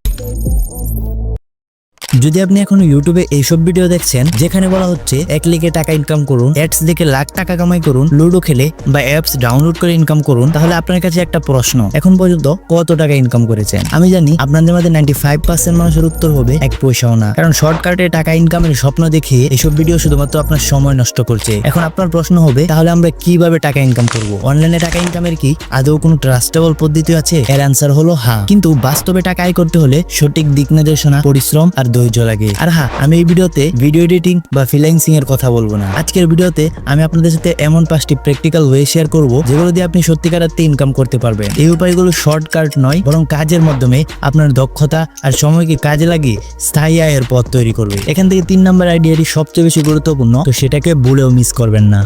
যদি আপনি এখন ইউটিউবে এইসব ভিডিও দেখছেন যেখানে বলা হচ্ছে 1 ক্লিকে টাকা ইনকাম করুন, অ্যাডস দেখে লাখ টাকা কামাই করুন, লুডো খেলে বা অ্যাপস ডাউনলোড করে ইনকাম করুন, তাহলে আপনার কাছে একটা প্রশ্ন, এখন পর্যন্ত কত টাকা ইনকাম করেছেন? আমি জানি আপনাদের মধ্যে 95% মানুষের উত্তর হবে 1 পয়সাও না, কারণ শর্টকাটে টাকা ইনকামের স্বপ্ন দেখিয়ে এইসব ভিডিও শুধুমাত্র আপনার সময় নষ্ট করছে। এখন আপনার প্রশ্ন হবে, তাহলে আমরা কিভাবে টাকা ইনকাম করব? অনলাইনে টাকা ইনকামের কি আদৌ কোনো ট্রাস্টেবল পদ্ধতি আছে? এর অ্যান্সার হলো হ্যাঁ, কিন্তু বাস্তবে টাকা আয় করতে হলে সঠিক দিক নির্দেশনা, পরিশ্রম আর ধৈর্য লাগে। আর হ্যাঁ, আমি এই ভিডিওতে ভিডিও এডিটিং বা ফ্রিল্যান্সিং এর কথা বলবো না। আজকের ভিডিওতে আমি আপনাদের সাথে এমন 5টি প্র্যাকটিক্যাল ওয়ে শেয়ার করব যেগুলো দিয়ে আপনি সত্যিকার অর্থে ইনকাম করতে পারবেন। এই উপায়গুলো শর্টকাট নয়, বরং কাজের মাধ্যমে আপনার দক্ষতা আর সময়কে কাজে লাগিয়ে স্থায়ী আয়ের পথ তৈরি করবে। এখান থেকে 3 নম্বর আইডিয়াটি সবচেয়ে বেশি গুরুত্বপূর্ণ, তো সেটাকে ভুলেও মিস করবেন না।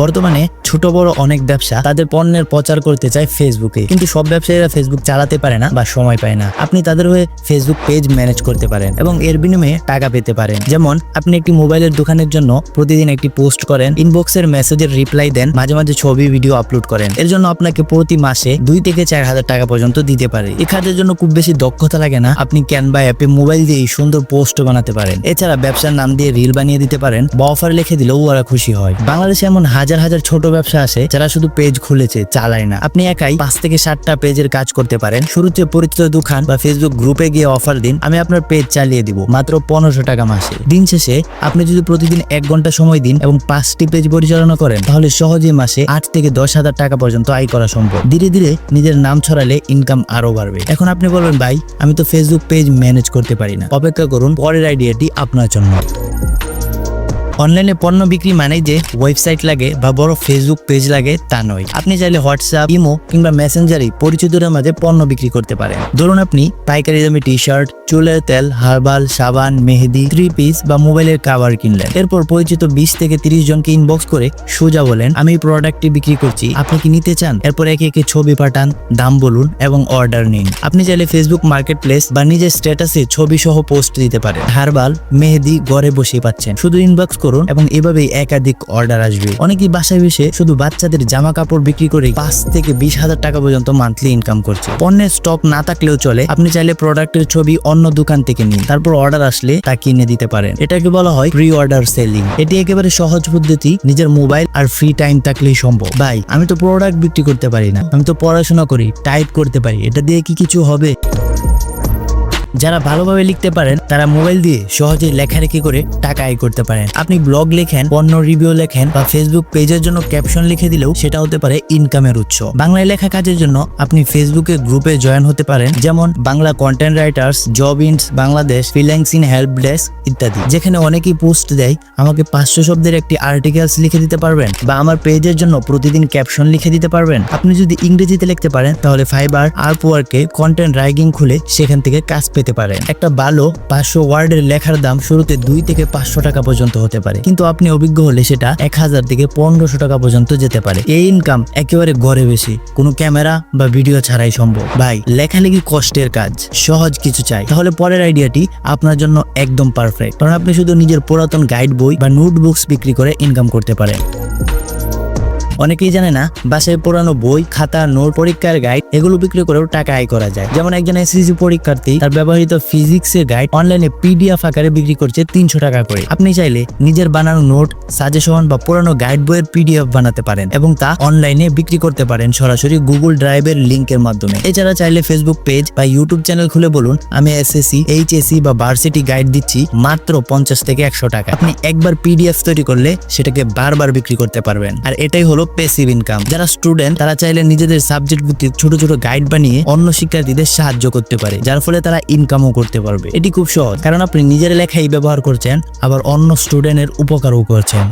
বর্তমানে ছোট বড় অনেক ব্যবসা তাদের পণ্যের প্রচার করতে চায় ফেসবুকে, কিন্তু সব ব্যবসায়ীরা ফেসবুক চালাতে পারে না বা সময় পায় না। আপনি তাদের হয়ে ফেসবুক পেজ ম্যানেজ করতে পারেন এবং এর বিনিময়ে টাকা পেতে পারেন। যেমন আপনি একটি মোবাইলের দোকানের জন্য প্রতিদিন একটি পোস্ট করেন, ইনবক্সের মেসেজের রিপ্লাই দেন, মাঝে মাঝে ছবি ভিডিও আপলোড করেন। এর জন্য আপনাকে প্রতি মাসে 2 থেকে 4 হাজার টাকা পর্যন্ত দিতে পারে। এই কাজের জন্য খুব বেশি দক্ষতা লাগে না, আপনি ক্যানভা অ্যাপে মোবাইল দিয়ে সুন্দর পোস্ট বানাতে পারেন। এছাড়া ব্যবসার নাম দিয়ে রিল বানিয়ে দিতে পারেন বা অফার লিখে দিলেও ওরা খুশি হয়। বাংলাদেশে এমন হাজার হাজার ছোট ব্যবসা আছে যারা শুধু পেজ খুলেছে, চালায় না। আপনি একাই 5 থেকে 7টা পেজের কাজ করতে পারেন। শুরুতে পরিচিত দোকান বা ফেসবুক গ্রুপে গিয়ে অফার দিন, আমি আপনার পেজ চালিয়ে দিব মাত্র 1500 টাকা মাসে। দিন শেষে আপনি যদি প্রতিদিন 1 ঘন্টা সময় দিন এবং 5টি পেজ পরিচালনা করেন, তাহলে সহজেই মাসে 8 থেকে 10 হাজার টাকা পর্যন্ত আয় করা সম্ভব। ধীরে ধীরে নিজের নাম ছড়ালে ইনকাম আরো বাড়বে। এখন আপনি বলবেন, ভাই আমি তো ফেসবুক পেজ ম্যানেজ করতে পারি না। অপেক্ষা করুন, পরের আইডিয়াটি আপনার জন্য। অনলাইনে পণ্য বিক্রি মানে যে ওয়েবসাইট লাগে বা বড় ফেসবুক পেজ লাগে তা নয়। আপনি চাইলে হোয়াটসঅ্যাপ, ইমো কিংবা মেসেঞ্জারে পরিচিতদের মাঝে পণ্য বিক্রি করতে পারেন। ধরুন আপনি পাইকারি দামে টি-শার্ট, চুলের তেল, হার্বাল, সাবান, মেহেদি, 3 পিস বা মোবাইলের কভার কিনলেন। এরপর পরিচিত 20 থেকে 30 জনকে ইনবক্স করে সোজা বলেন, আমি এই প্রোডাক্টটি বিক্রি করছি, আপনি কি নিতে চান? এরপর একে একে ছবি পাঠান, দাম বলুন এবং অর্ডার নিন। আপনি চাইলে ফেসবুক মার্কেট প্লেস বা নিজের স্ট্যাটাসে ছবি সহ পোস্ট দিতে পারেন। হার্বাল, মেহেদি ঘরে বসে পাচ্ছেন, শুধু ইনবক্স করুন এবং এভাবেই একাধিক অর্ডার আসবে। অনেকেই বাসায় বসে শুধু বাচ্চাদের জামা কাপড় বিক্রি করে 5 থেকে 20,000 টাকা পর্যন্ত মান্থলি ইনকাম করছে। পণ্যের স্টক না থাকলেও চলে, আপনি চাইলে প্রোডাক্টের ছবি অন্য দোকান থেকে নিন, তারপর অর্ডার আসলে তা কিনে দিতে পারেন। এটাকে বলা হয় প্রি অর্ডার সেলিং। এটি একেবারে সহজ পদ্ধতি, নিজের মোবাইল আর ফ্রি টাইম থাকলেই সম্ভব। ভাই, আমি তো প্রোডাক্ট বিক্রি করতে পারি না, আমি তো পড়াশোনা করি, টাইপ করতে পারি, এটা দিয়ে কি কিছু হবে? যারা ভালোভাবে লিখতে পারেন তারা মোবাইল দিয়ে সহজেই লেখালেখি করে টাকা আয় করতে পারেন। আপনি ব্লগ লেখেন, পণ্য রিভিউ লেখেন বা ফেসবুক পেজের জন্য ক্যাপশন লিখে দিলেও সেটা হতে পারে ইনকামের উৎস। বাংলায় লেখা কাজের জন্য আপনি ফেসবুকে গ্রুপে জয়েন হতে পারেন, যেমন বাংলা কন্টেন্ট রাইটার্স, জব ইন্স বাংলাদেশ, ফ্রিল্যান্সিং হেল্প ডেস্ক ইত্যাদি, যেখানে অনেকেই পোস্ট দেয় আমাকে 500 শব্দের একটি আর্টিকেলস লিখে দিতে পারবেন বা আমার পেজের জন্য প্রতিদিন ক্যাপশন লিখে দিতে পারবেন। আপনি যদি ইংরেজিতে লিখতে পারেন তাহলে ফাইবার, আপওয়ার্কে কন্টেন্ট রাইটিং খুলে সেখান থেকে কাজ পেতে পারেন। একটা ভালো 500 ওয়ার্ডের লেখার দাম শুরুতে 2 থেকে 500 টাকা পর্যন্ত হতে পারে, কিন্তু আপনি অভিজ্ঞ হলে সেটা 1000 থেকে 1500 টাকা পর্যন্ত যেতে পারে। এই ইনকাম একেবারে ঘরে বেশি, কোনো ক্যামেরা বা ভিডিও ছাড়াই সম্ভব। ভাই, লেখালেখি কষ্টের কাজ, সহজ কিছু চাই, তাহলে পরের আইডিয়াটি আপনার জন্য একদম পারফেক্ট, কারণ আপনি শুধু নিজের পুরাতন গাইড বই বা নোটবুকস বিক্রি করে ইনকাম করতে পারেন। অনেকেই জানে না বাসায় পুরানো বই, খাতা, নোট, পরীক্ষার গাইড এগুলো বিক্রি করেও টাকা আয় করা যায়। যেমন একজন এসএসসি পরীক্ষার্থী তার ব্যবহৃত ফিজিক্সের গাইড অনলাইনে পিডিএফ আকারে বিক্রি করছে 300 টাকা করে। আপনি চাইলে নিজের বানানো নোট, সাজেশন বা পুরানো গাইড বইয়ের পিডিএফ বানাতে পারেন এবং তা অনলাইনে বিক্রি করতে পারেন সরাসরি গুগল ড্রাইভের লিংকের মাধ্যমে। এছাড়া চাইলে ফেসবুক পেজ বা ইউটিউব চ্যানেল খুলে বলুন, আমি এসএসসি, এইচএসসি বা ভার্সিটি গাইড দিচ্ছি মাত্র 50 থেকে 100 টাকা। আপনি একবার পিডিএফ তৈরি করলে সেটাকে বারবার বিক্রি করতে পারবেন, আর এটাই হলো প্যাসিভ ইনকাম। যারা স্টুডেন্ট তারা চাইলে নিজেদের সাবজেক্ট ভিত্তিক ছোট ছোট গাইড বানিয়ে অন্য শিক্ষার্থীদের সাহায্য করতে পারে, যার ফলে তারা ইনকামও করতে পারবে। এটি খুব সহজ, কারণ আপনি নিজের লেখাই ব্যবহার করছেন, আবার অন্য স্টুডেন্টের উপকারও করছেন।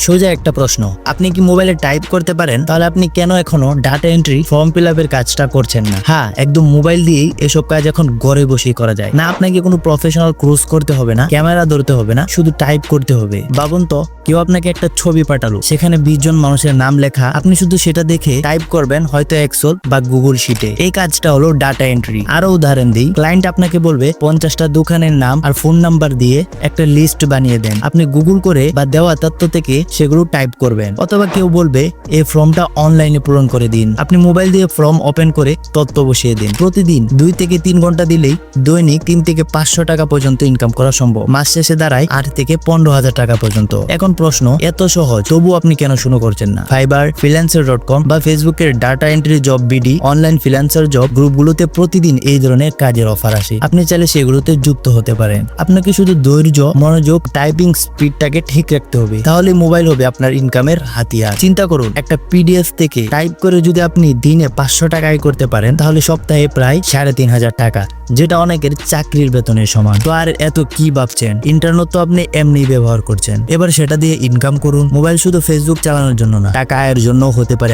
সোজা একটা প্রশ্ন, আপনি কি মোবাইলে টাইপ করতে পারেন? তাহলে আপনি কেন এখনো ডাটা এন্ট্রি, ফর্ম ফিল আপের কাজটা করছেন না? হ্যাঁ, একদম মোবাইল দিয়েই এসব কাজ এখন ঘরে বসেই করা যায়। না আপনাকে কোনো প্রফেশনাল কোর্স করতে হবে না, ক্যামেরা ধরতে হবে না, শুধু টাইপ করতে হবে। ভাবুন তো, কেউ আপনাকে একটা ছবি পাঠালো, সেখানে 20 জন মানুষের নাম লেখা, আপনি শুধু সেটা দেখে টাইপ করবেন হয়তো এক্সেল বা গুগল শিটে। এই কাজটা হলো ডাটা এন্ট্রি। আরো উদাহরণ দিই, ক্লায়েন্ট আপনাকে বলবে 50টা দোকানের নাম আর ফোন নাম্বার দিয়ে একটা লিস্ট বানিয়ে দেন। আপনি গুগল করে বা দেওয়া তথ্য থেকে সেগুলো টাইপ করবেন। অথবা কেউ বলবে এই ফর্মটা অনলাইনে পূরণ করে দিন, আপনি মোবাইল দিয়ে ফর্ম ওপেন করে তথ্য বসিয়ে দিন। প্রতিদিন 2 থেকে 3 ঘন্টা দিলেই দৈনিক 3 থেকে 500 টাকা পর্যন্ত ইনকাম করা সম্ভব। মাস শেষে দাঁড়ায় 8 থেকে 15,000 টাকা পর্যন্ত। এখন প্রশ্ন, এত সহজ তবু আপনি কেন শুরু করছেন না? ফাইবার, freelancer.com বা ফেসবুকের data entry job BD, online freelancer job গ্রুপগুলোতে প্রতিদিন এই ধরনের কাজের অফার আসে। আপনি চাইলে সেগুলোতে যুক্ত হতে পারেন। আপনাকে শুধু ধৈর্য, মনোযোগ, টাইপিং স্পিডটাকে ঠিক রাখতে হবে, তাহলে মোবাইল হবে আপনার ইনকামের হাতিয়ার। চিন্তা করুন, একটা পিডিএফ থেকে টাইপ করে যদি আপনি দিনে 500 টাকা আয় করতে পারেন, তাহলে সপ্তাহে প্রায় 3,500 টাকা, যেটা অনেকের চাকরির বেতনের সমান। তো আর এত কি ভাবছেন? ইন্টারনেট তো আপনি এমনি ব্যবহার করছেন, এবার সেটা দিয়ে ইনকাম করুন। মোবাইল শুধু ফেসবুক চালানোর জন্য না, টাকা আয়ের জন্য হতে পারে।